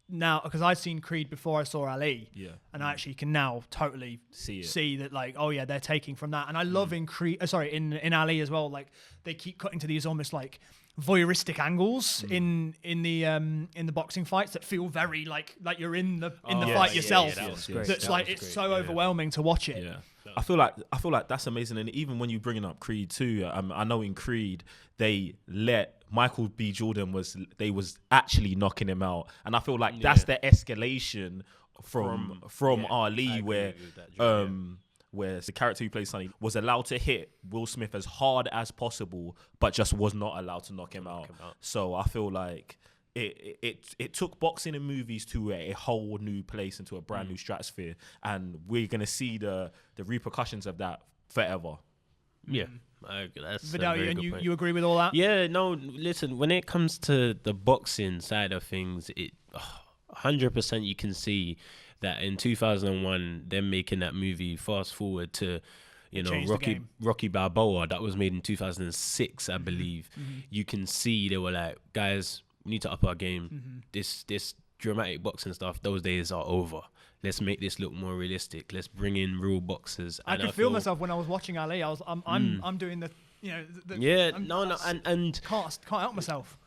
Now, because I'd seen Creed before I saw Ali, and I actually can now totally see that, like, oh yeah, they're taking from that. And I love in Creed, in Ali as well. Like they keep cutting to these almost like voyeuristic angles in the boxing fights that feel very like you're in the fight yourself. That's like it's so overwhelming to watch it. Yeah. I feel like that's amazing, and even when you're bringing up Creed too, I know in Creed they let Michael B. Jordan was actually knocking him out, and I feel like that's the escalation from Ali, where the character who plays Sonny was allowed to hit Will Smith as hard as possible, but just was not allowed to knock him out. So I feel like it took boxing in movies to a whole new place, into a brand new stratosphere, and we're gonna see the repercussions of that forever. Yeah, that's Viddal, and you agree with all that? Yeah, no. Listen, when it comes to the boxing side of things, 100% you can see that in 2001, them making that movie. Fast forward to Rocky Balboa, that was made in 2006, I believe. You can see they were like, guys, we need to up our game. This dramatic boxing stuff, those days are over. Let's make this look more realistic. Let's bring in real boxers. I could feel myself when I was watching Ali. I'm doing the and can't help myself.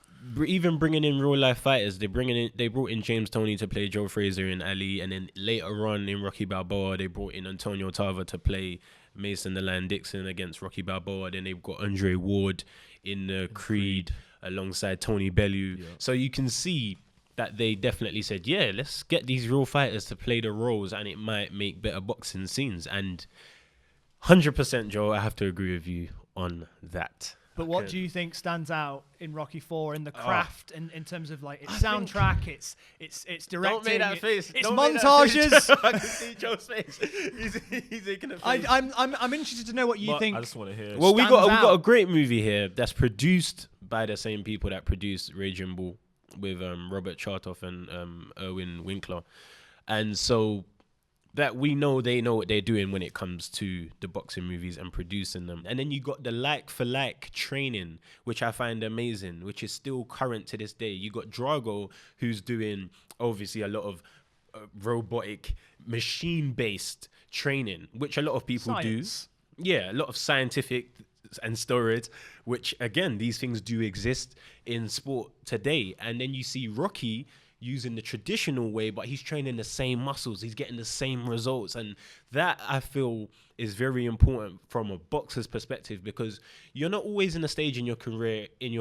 Even bringing in real life fighters, they brought in James Toney to play Joe Frazier in Ali, and then later on in Rocky Balboa they brought in Antonio Tarver to play Mason the Lion Dixon against Rocky Balboa. Then they've got Andre Ward in Creed alongside Tony Bellew. Yeah. So you can see that they definitely said, yeah, let's get these real fighters to play the roles, and it might make better boxing scenes. And 100%, Joe, I have to agree with you on that. But what do you think stands out in Rocky IV in the craft, in terms of like its soundtrack, its directing? Don't make that face. Its montages. I can see Joe's face. He's making a face. I'm interested to know what you think. I just want to hear. Well, we got a great movie here that's produced by the same people that produced Raging Bull, with Robert Chartoff and Erwin Winkler, and so that we know they know what they're doing when it comes to the boxing movies and producing them. And then you got the like for like training, which I find amazing, which is still current to this day. You got Drago, who's doing obviously a lot of robotic machine based training, which a lot of people do. Yeah, a lot of scientific and steroids, which again, these things do exist in sport today. And then you see Rocky using the traditional way, but he's training the same muscles, he's getting the same results. And that, I feel, is very important from a boxer's perspective, because you're not always in a stage in your career and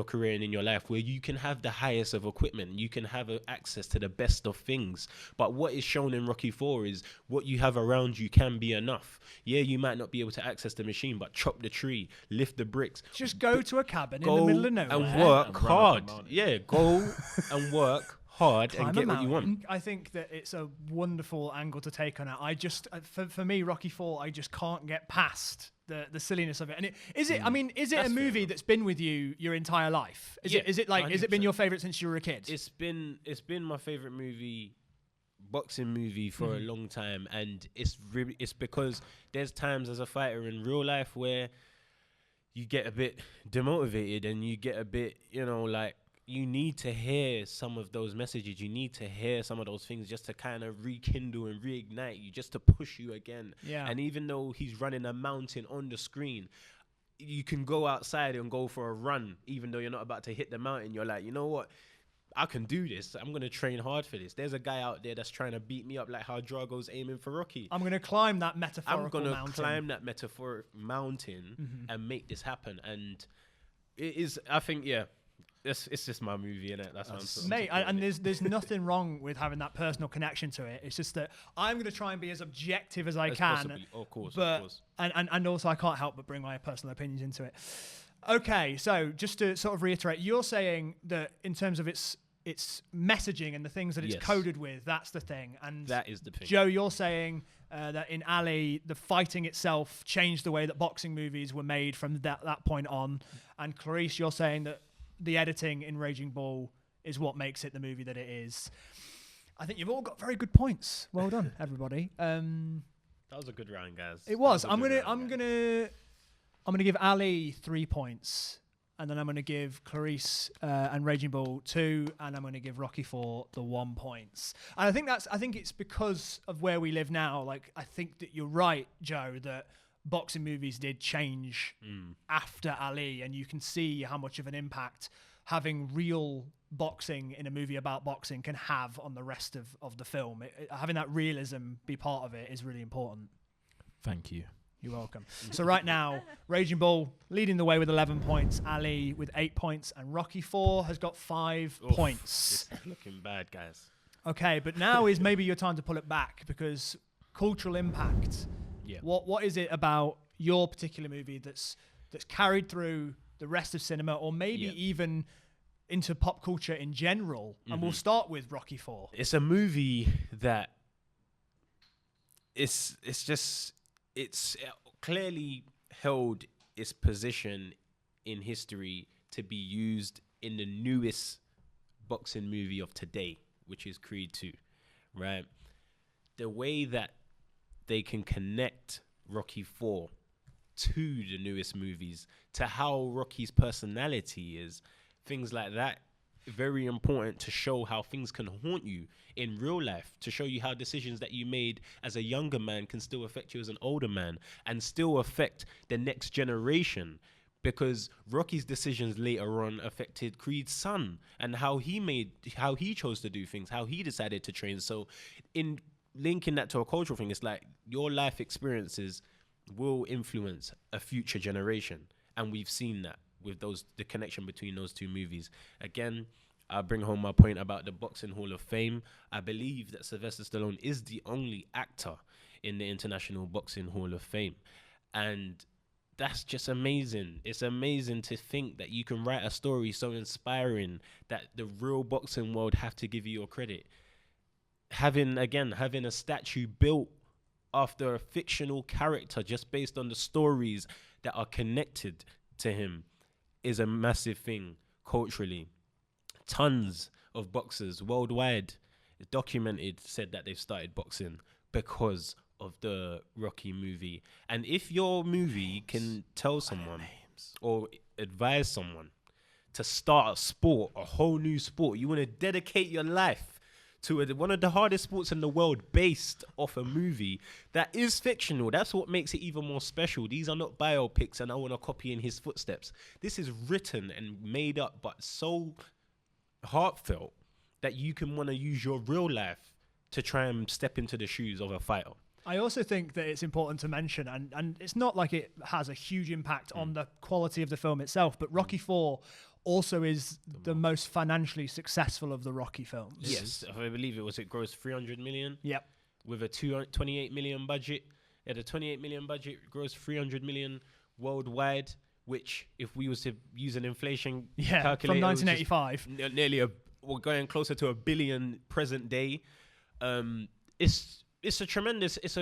in your life where you can have the highest of equipment, you can have access to the best of things. But what is shown in Rocky 4 is what you have around you can be enough. Yeah, you might not be able to access the machine, but chop the tree, lift the bricks, Just go to a cabin in the middle of nowhere and work and run up hard. a mountain. Yeah, go and work hard climb and a get what you want. mountain. I think that it's a wonderful angle to take on it. I just, for me, Rocky 4, I just can't get past the silliness of it. And is it a movie that's been with you your entire life? Is it been your favorite since you were a kid? It's been my favorite boxing movie for a long time, and it's because there's times as a fighter in real life where you get a bit demotivated and you get a bit, like, you need to hear some of those messages. You need to hear some of those things just to kind of rekindle and reignite you, just to push you again. Yeah. And even though he's running a mountain on the screen, you can go outside and go for a run, even though you're not about to hit the mountain. You're like, you know what? I can do this. I'm going to train hard for this. There's a guy out there that's trying to beat me up like how Drago's aiming for Rocky. I'm going to climb that metaphorical I'm going mountain. to climb that metaphoric mountain and make this happen. And it is, I think, yeah. It's just my movie, innit? That's what I'm sort of Mate, supporting and it. there's nothing wrong with having that personal connection to it. It's just that I'm going to try and be as objective as I As can. possibly. Of course. And also I can't help but bring my personal opinions into it. Okay, so just to sort of reiterate, you're saying that in terms of its messaging and the things that it's Yes. coded with, that's the thing. And That is the thing. Joe, you're saying that in Ali, the fighting itself changed the way that boxing movies were made from that point on. And Clarisse, you're saying that the editing in Raging Bull is what makes it the movie that it is. I think you've all got very good points. Well done, everybody. That was a good round, guys. It was. That a I'm good gonna give Ali 3 points, and then I'm gonna give Clarisse and Raging Bull 2, and I'm gonna give Rocky 4 the 1 points. And I think it's because of where we live now. Like, I think that you're right, Joe, that boxing movies did change after Ali, and you can see how much of an impact having real boxing in a movie about boxing can have on the rest of the film. Having that realism be part of it is really important. Thank you. You're welcome. So right now, Raging Bull leading the way with 11 points, Ali with 8 points, and Rocky 4 has got 5 points. It's looking bad, guys. Okay, but now is maybe your time to pull it back, because cultural impact. Yeah. What is it about your particular movie that's carried through the rest of cinema, or maybe even into pop culture in general? And we'll start with Rocky 4. It's a movie that it's clearly held its position in history to be used in the newest boxing movie of today, which is Creed 2, right? The way that they can connect Rocky 4 to the newest movies, to how Rocky's personality is, things like that, very important to show how things can haunt you in real life, to show you how decisions that you made as a younger man can still affect you as an older man and still affect the next generation, because Rocky's decisions later on affected Creed's son and how he chose to do things, how he decided to train. So in linking that to a cultural thing, it's like your life experiences will influence a future generation, and we've seen that with the connection between those two movies. Again, I bring home my point about the Boxing Hall of Fame. I believe that Sylvester Stallone is the only actor in the International Boxing Hall of Fame, and that's just amazing. It's amazing to think that you can write a story so inspiring that the real boxing world have to give you your credit. Having a statue built after a fictional character just based on the stories that are connected to him is a massive thing culturally. Tons of boxers worldwide documented said that they've started boxing because of the Rocky movie. And if your movie can tell someone or advise someone to start a sport, a whole new sport, you want to dedicate your life to one of the hardest sports in the world based off a movie that is fictional. That's what makes it even more special. These are not biopics and I want to copy in his footsteps. This is written and made up, but so heartfelt that you can want to use your real life to try and step into the shoes of a fighter. I also think that it's important to mention, and it's not like it has a huge impact on the quality of the film itself, but Rocky IV also is the most financially successful of the Rocky films. Yes, I believe it grossed 300 million. Yep. With a 28 million budget. It had a 28 million budget, grossed 300 million worldwide, which if we was to use an inflation calculator, from 1985, we're going closer to $1 billion present day. It's a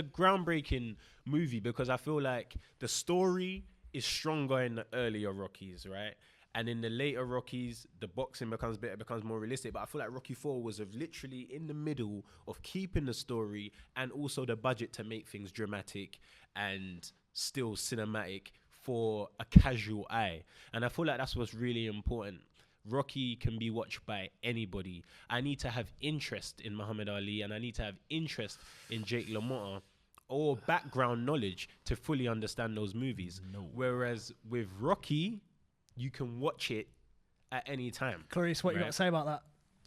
groundbreaking movie because I feel like the story is stronger in the earlier Rockies, right? And in the later Rockies, the boxing becomes better, becomes more realistic. But I feel like Rocky IV was literally in the middle of keeping the story and also the budget to make things dramatic and still cinematic for a casual eye. And I feel like that's what's really important. Rocky can be watched by anybody. I need to have interest in Muhammad Ali and I need to have interest in Jake LaMotta or background knowledge to fully understand those movies. Whereas with Rocky, you can watch it at any time. Clarisse, what you got to say about that?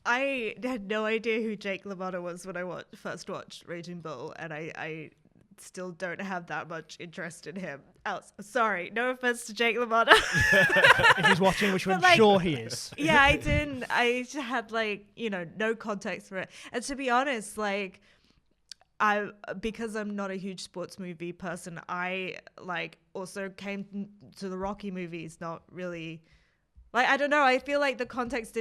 I had no idea who Jake LaMotta was when I first watched Raging Bull, and I still don't have that much interest in him. Sorry, no offense to Jake LaMotta. If he's watching, which I'm sure he is. Yeah, I didn't. I just had no context for it. And to be honest, because I'm not a huge sports movie person, I also came to the Rocky movies not really. I don't know. I feel like the context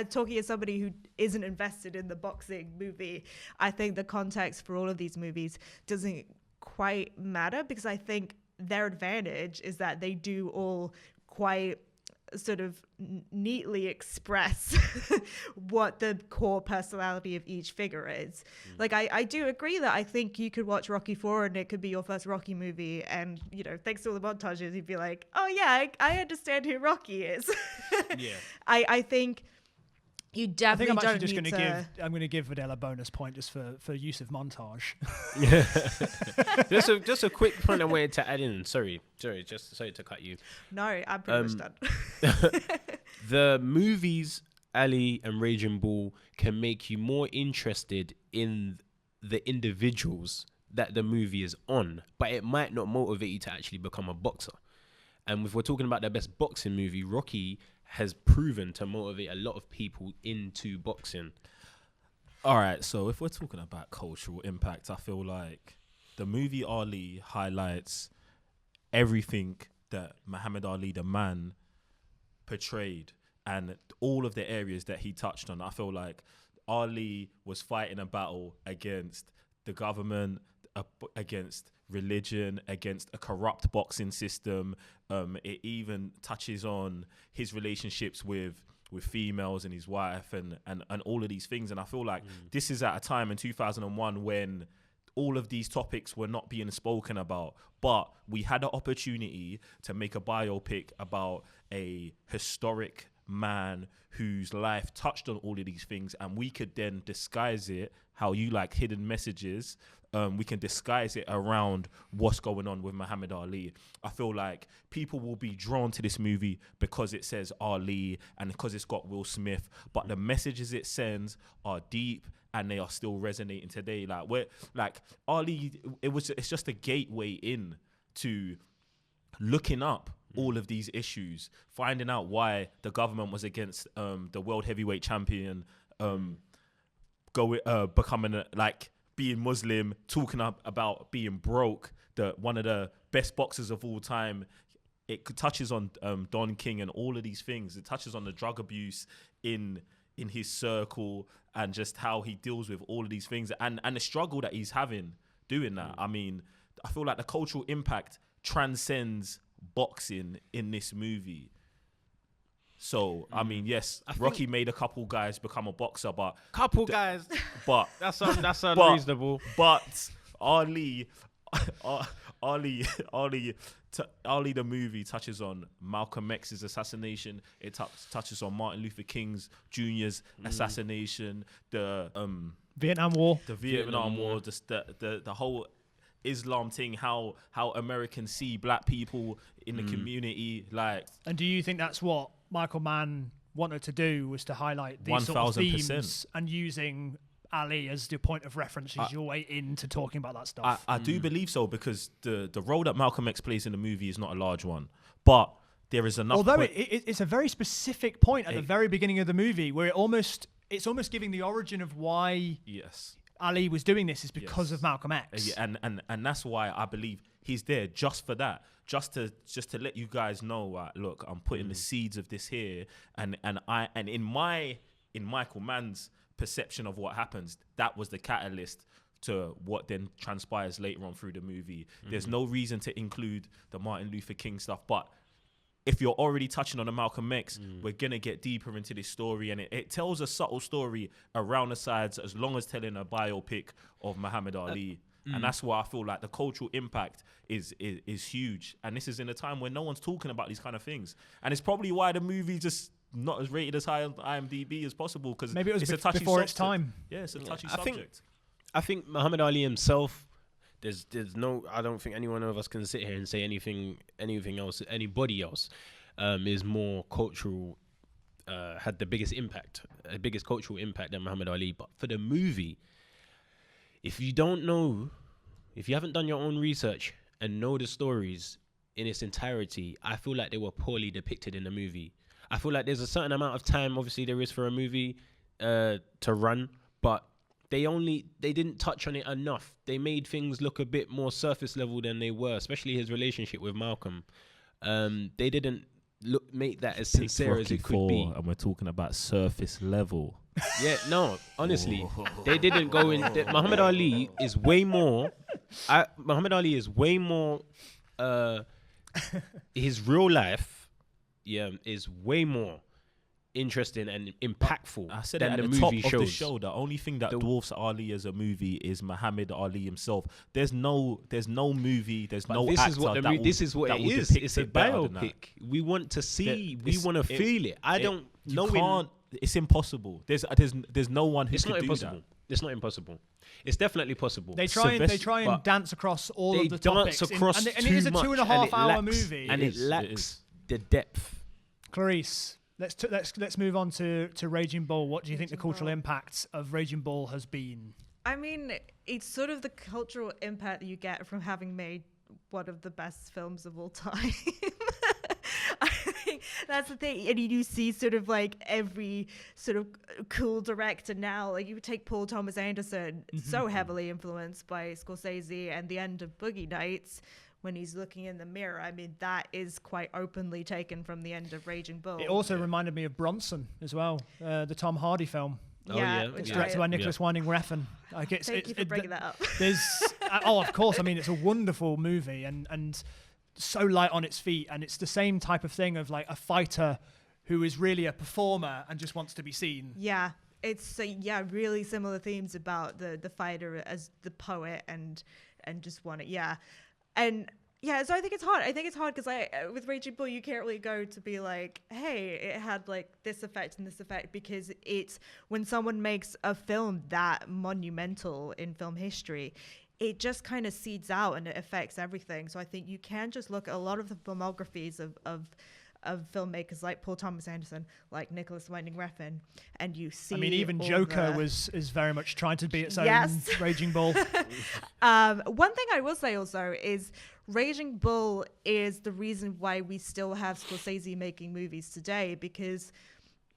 talking as somebody who isn't invested in the boxing movie, I think the context for all of these movies doesn't quite matter because I think their advantage is that they do all quite sort of neatly express what the core personality of each figure is. I do agree that I think you could watch Rocky IV and it could be your first Rocky movie and, thanks to all the montages, you'd be like, oh yeah, I understand who Rocky is. Yeah. I think you definitely I'm going to give Viddal a bonus point just for use of montage. just a quick point I wanted to add in. Sorry to cut you. No, I'm pretty much done. The movies Ali and Raging Bull can make you more interested in the individuals that the movie is on, but it might not motivate you to actually become a boxer. And if we're talking about the best boxing movie, Rocky has proven to motivate a lot of people into boxing. All right, so if we're talking about cultural impact, I feel like the movie Ali highlights everything that Muhammad Ali, the man, portrayed and all of the areas that he touched on. I feel like Ali was fighting a battle against the government, against religion, against a corrupt boxing system. It even touches on his relationships with females and his wife and all of these things. And I feel like this is at a time in 2001 when all of these topics were not being spoken about, but we had an opportunity to make a biopic about a historic man whose life touched on all of these things, and we could then disguise it how you like hidden messages. We can disguise it around what's going on with Muhammad Ali. I feel like people will be drawn to this movie because it says Ali and because it's got Will Smith, but the messages it sends are deep and they are still resonating today. Ali, it's just a gateway in to looking up all of these issues, finding out why the government was against the world heavyweight champion becoming being Muslim, talking about being broke, one of the best boxers of all time. It touches on Don King and all of these things. It touches on the drug abuse in his circle and just how he deals with all of these things and the struggle that he's having doing that. I mean, I feel like the cultural impact transcends boxing in this movie. So, I mean, yes, Rocky made a couple guys become a boxer, but... But... That's unreasonable. But Ali Ali, Ali, the movie touches on Malcolm X's assassination. It touches on Martin Luther King's Jr.'s assassination. The Vietnam War. The Vietnam War. The whole Islam thing. How Americans see black people in the community. Like. And do you think that's what Michael Mann wanted to do, was to highlight these sort of 1000%. themes, and using Ali as the point of reference is your way into talking about that stuff? I do believe so, because the role that Malcolm X plays in the movie is not a large one, but there is enough. Although it's a very specific point at the very beginning of the movie where it's almost giving the origin of why Ali was doing this is because of Malcolm X. And that's why I believe he's there just for that, just to let you guys know, look, I'm putting the seeds of this here, and in Michael Mann's perception of what happens, that was the catalyst to what then transpires later on through the movie. There's no reason to include the Martin Luther King stuff, but if you're already touching on the Malcolm X, we're gonna get deeper into this story, and it tells a subtle story around the sides, as long as telling a biopic of Muhammad Ali. And that's why I feel like the cultural impact is huge. And this is in a time when no one's talking about these kind of things, and it's probably why the movie just not as rated as high on IMDb as possible, because maybe it was a touchy before subject. its time. Yeah, it's a touchy subject. I think Muhammad Ali himself, there's no, I don't think any one of us can sit here and say anything else, anybody else is more cultural, had the biggest cultural impact than Muhammad Ali. But for the movie, if you haven't done your own research and know the stories in its entirety, I feel like they were poorly depicted in the movie. I feel like there's a certain amount of time, obviously there is for a movie to run, but they didn't touch on it enough. They made things look a bit more surface level than they were, especially his relationship with Malcolm. They didn't make that as sincere as it could be. And we're talking about surface level. Yeah, no, honestly, they didn't go in. Muhammad Ali is way more. His real life, is way more interesting and impactful I said than it at the the top movie of shows. the show. The only thing that dwarfs Ali as a movie is Muhammad Ali himself. There's no movie. There's But no this actor is what that this is what that it will is. depict It's a it better than that. biopic. We want to see. We It's- want to feel it. I don't know. You can't. It's impossible. There's no one who It's can not do impossible. that. It's not impossible. It's definitely possible. They try and but dance across all They of the dance topics. across and too it is a much, 2.5 hour and movie. and it is. lacks the depth. Clarisse, let's move on to Raging Bull. What do you think the cultural impact of Raging Bull has been? I mean, it's sort of the cultural impact that you get from having made one of the best films of all time. I think that's the thing. And you see sort of like every sort of cool director now, like you would take Paul Thomas Anderson, so heavily influenced by Scorsese, and the end of Boogie Nights, when he's looking in the mirror. I mean, that is quite openly taken from the end of Raging Bull. It also reminded me of Bronson as well, the Tom Hardy film. Which It's directed by Nicholas Winding Refn. Thank you for bringing that up. There's, of course. I mean, it's a wonderful movie and so light on its feet, and it's the same type of thing of like a fighter who is really a performer and just wants to be seen. Yeah, it's really similar themes about the fighter as the poet and just want it. Yeah, and. Yeah, so I think it's hard. I think it's hard because with Raging Bull, you can't really go to be like, hey, it had like this effect and this effect, because it's when someone makes a film that monumental in film history, it just kind of seeds out and it affects everything. So I think you can just look at a lot of the filmographies of filmmakers like Paul Thomas Anderson, like Nicholas Winding Refn, and you see. I mean, even Joker is very much trying to be its own Raging Bull. One thing I will say also is Raging Bull is the reason why we still have Scorsese making movies today, because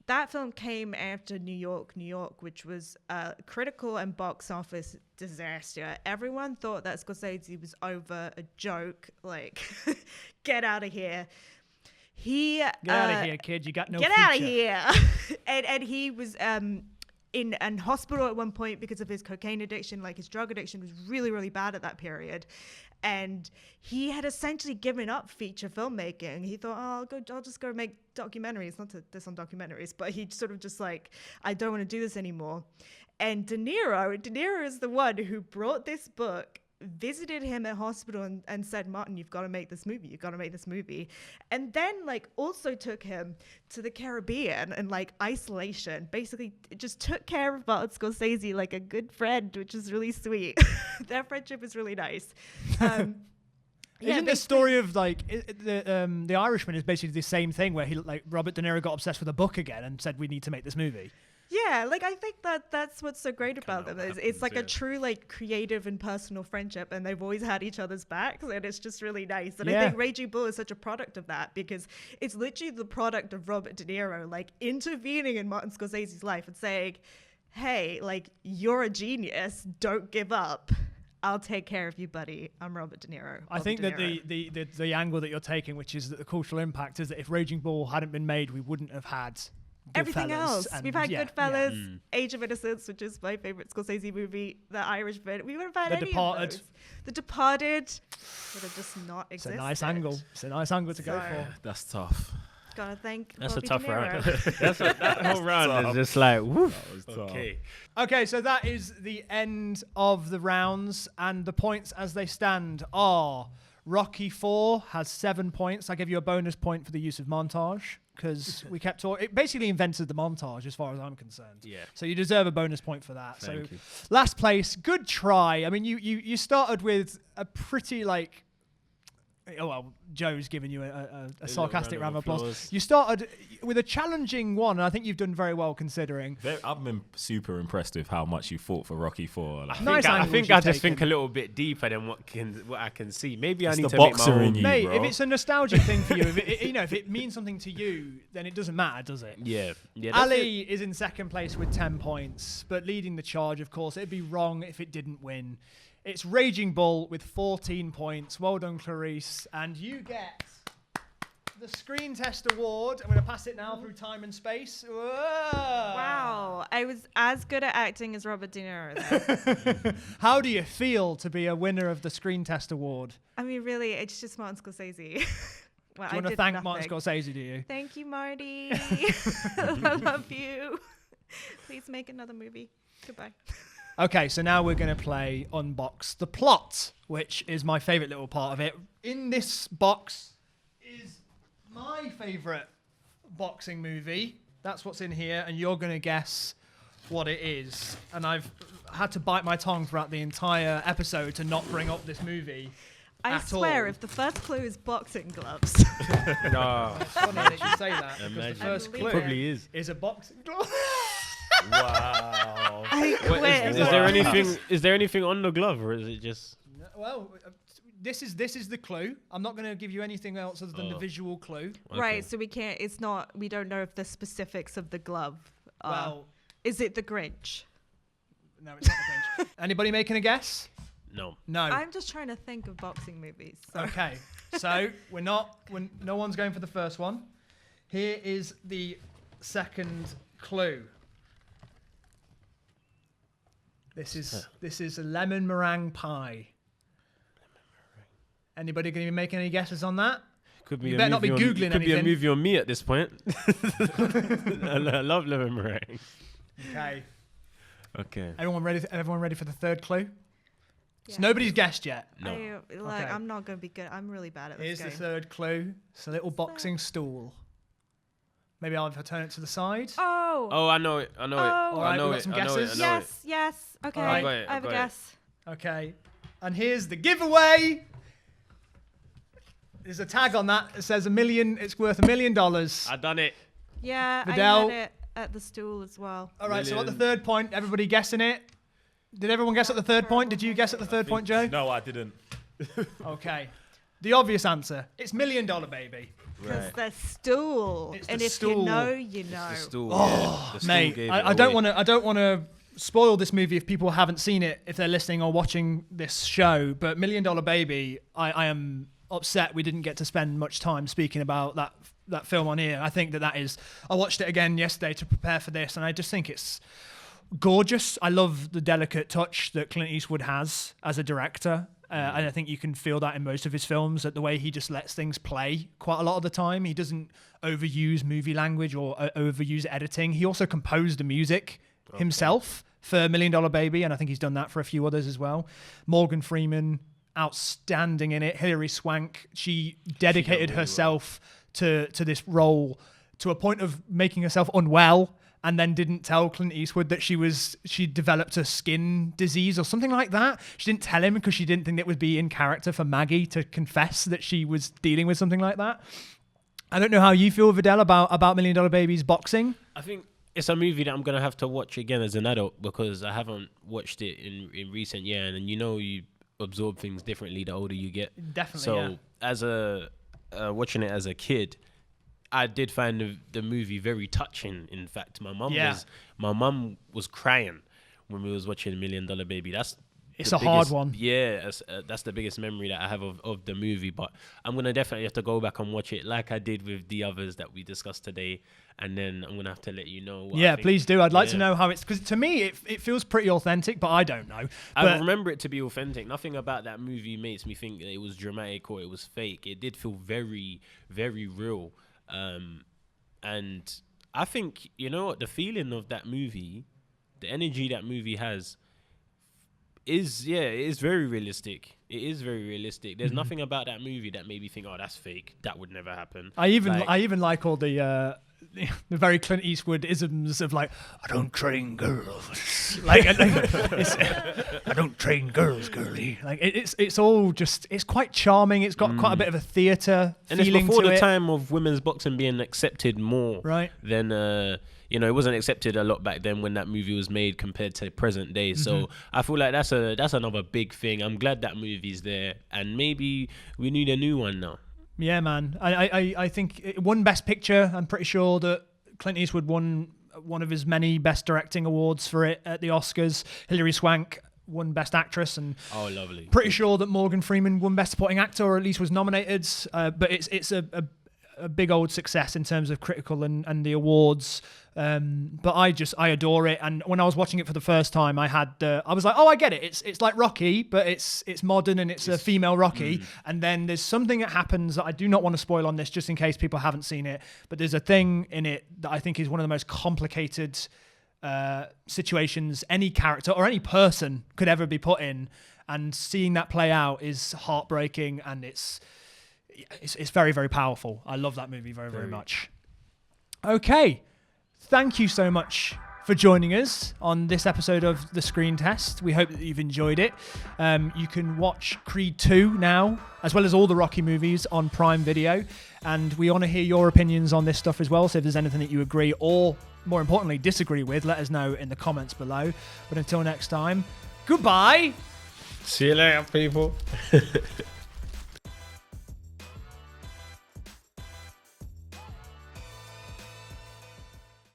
that film came after New York, which was a critical and box office disaster. Everyone thought that Scorsese was over, a joke, like, get out of here. Get out of here, kid. You got no future. Get out of here. and he was in hospital at one point because of his cocaine addiction. Like, his drug addiction was really, really bad at that period. And he had essentially given up feature filmmaking. He thought, I'll just go make documentaries. Not to diss on documentaries, but he sort of just like, I don't want to do this anymore. And De Niro is the one who brought this book visited him at hospital and said, Martin, you've got to make this movie. You've got to make this movie. And then like also took him to the Caribbean and like isolation, basically just took care of Martin Scorsese like a good friend, which is really sweet. Their friendship is really nice. Isn't the story of like the Irishman is basically the same thing where he like Robert De Niro got obsessed with a book again and said we need to make this movie? Yeah, like I think that's what's so great about them. It's like a true like creative and personal friendship, and they've always had each other's backs, and it's just really nice. And I think Raging Bull is such a product of that, because it's literally the product of Robert De Niro like intervening in Martin Scorsese's life and saying, "Hey, like you're a genius. Don't give up. I'll take care of you, buddy. I'm Robert De Niro." I think that the angle that you're taking, which is that the cultural impact, is that if Raging Bull hadn't been made, we wouldn't have had everything else. And we've had Goodfellas, Age of Innocence, which is my favorite Scorsese movie, The Irishman. We would have had The any Departed. of those. The Departed would have just not It's existed. a nice angle. It's a nice angle to go for. That's tough. Gotta thank That's Robbie a tough De Niro. round. That whole round is just like, woof. Okay. Okay, so that is the end of the rounds, and the points as they stand are Rocky 4 has 7 points. I give you a bonus point for the use of montage, because we kept talking. It basically invented the montage as far as I'm concerned. Yeah. So you deserve a bonus point for that. Thank so you. last place, good try. I mean, you started with a pretty like. Oh, well, Joe's giving you a sarcastic round of applause. You started with a challenging one, and I think you've done very well considering. I've been super impressed with how much you fought for Rocky 4. Like, Nice I angles think you've I just taken. think a little bit deeper than what I can see. Maybe It's I need the to make my boxer in own. you. Mate, bro. if it's a nostalgic thing for you, if it means something to you, then it doesn't matter, does it? Yeah. That's Ali is in second place with 10 points, but leading the charge, of course. It'd be wrong if it didn't win. It's Raging Bull with 14 points. Well done, Clarisse. And you get the Screen Test Award. I'm going to pass it now through time and space. Whoa. Wow, I was as good at acting as Robert De Niro then. How do you feel to be a winner of the Screen Test Award? I mean, really, it's just Martin Scorsese. Well, Do you want to thank Martin Scorsese, do you? Thank you, Marty. I love you. Please make another movie. Goodbye. Okay, so now we're going to play Unbox The Plot, which is my favourite little part of it. In this box is my favourite boxing movie. That's what's in here, and you're going to guess what it is. And I've had to bite my tongue throughout the entire episode to not bring up this movie. I at swear, all. if the first clue is boxing gloves, No. It's funny that you say that, because Imagine. the first It clue probably is. a boxing glove. wow. I quit. Wait, is there anything on the glove, or is it just? Well, this is the clue. I'm not going to give you anything else other than the visual clue. Right, so we can't. It's not. We don't know if the specifics of the glove. Well, Is it the Grinch? no, it's not the Grinch. Anybody making a guess? No. No. I'm just trying to think of boxing movies. So. Okay, so no one's going for the first one. Here is the second clue. This is a lemon meringue pie. Anybody going to be making any guesses on that? Could be You a better not be movie Googling Could be a anything. movie on me at this point. I love lemon meringue. Okay. Okay. Everyone ready for the third clue? Yeah. So nobody's guessed yet. No. Okay. I'm not going to be good. I'm really bad at Here's this the game. third clue. It's a little boxing stool. Maybe I'll turn it to the side. Oh. I know it. I know it. Oh. I know We've got it. some I know it. guesses? I know it. Yes. Okay. All right. I got it, I have I a got it. guess. Okay. And here's the giveaway. There's a tag on that. It says it's worth $1 million. I done it. Yeah, Viddal. I had it at the stool as well. All right, so at the Million. third point, everybody guessing it? Did everyone guess at the third point? Did you guess at the third point, Joe? No, I didn't. Okay. The obvious answer. It's $1 Million Baby. Because the stool. It's the and if stool. you know, you know. The stool. Oh, The stool mate, gave I it don't away. want to spoil this movie if people haven't seen it, if they're listening or watching this show. But $1 Million Baby, I am upset we didn't get to spend much time speaking about that film on here. I think that is. I watched it again yesterday to prepare for this, and I just think it's gorgeous. I love the delicate touch that Clint Eastwood has as a director. And I think you can feel that in most of his films, that the way he just lets things play quite a lot of the time. He doesn't overuse movie language or overuse editing. He also composed the music himself for Million Dollar Baby, and I think he's done that for a few others as well. Morgan Freeman, outstanding in it. Hilary Swank, she dedicated herself to this role to a point of making herself unwell, and then didn't tell Clint Eastwood that she developed a skin disease or something like that. She didn't tell him because she didn't think it would be in character for Maggie to confess that she was dealing with something like that. I don't know how you feel, Viddal, about Million Dollar Baby's boxing. I think it's a movie that I'm going to have to watch again as an adult because I haven't watched it in recent years. And you absorb things differently the older you get. Definitely, so as watching it as a kid, I did find the movie very touching. In fact, my mum was crying when we was watching Million Dollar Baby. It's a hard one. Yeah, that's the biggest memory that I have of the movie. But I'm going to definitely have to go back and watch it like I did with the others that we discussed today. And then I'm going to have to let you know. Yeah, please do. I'd like to know how it's... Because to me, it feels pretty authentic, but I don't know. I remember it to be authentic. Nothing about that movie makes me think that it was dramatic or it was fake. It did feel very, very real. And I think, the feeling of that movie, the energy that movie has it is very realistic. It is very realistic. There's nothing about that movie that made me think, oh, that's fake. That would never happen. I even like all the very Clint Eastwood isms of like, I don't train girls. I don't train girls, girly. Like it's all just, it's quite charming. It's got quite a bit of a theatre feeling to it. And it's before the time of women's boxing being accepted more than it wasn't accepted a lot back then when that movie was made compared to present day. So I feel like that's another big thing. I'm glad that movie's there, and maybe we need a new one now. Yeah, man. I think it won Best Picture. I'm pretty sure that Clint Eastwood won one of his many Best Directing awards for it at the Oscars. Hilary Swank won Best Actress, and lovely. Pretty sure that Morgan Freeman won Best Supporting Actor, or at least was nominated. But it's a big old success in terms of critical and the awards. But I adore it. And when I was watching it for the first time, I was like, oh, I get it. It's like Rocky, but it's modern and it's a female Rocky. And then there's something that happens that I do not want to spoil on this, just in case people haven't seen it. But there's a thing in it that I think is one of the most complicated situations any character or any person could ever be put in. And seeing that play out is heartbreaking, and it's very, very powerful. I love that movie very, very much. Okay. Thank you so much for joining us on this episode of The Screen Test. We hope that you've enjoyed it. You can watch Creed 2 now, as well as all the Rocky movies on Prime Video. And we want to hear your opinions on this stuff as well. So if there's anything that you agree or, more importantly, disagree with, let us know in the comments below. But until next time, goodbye. See you later, people.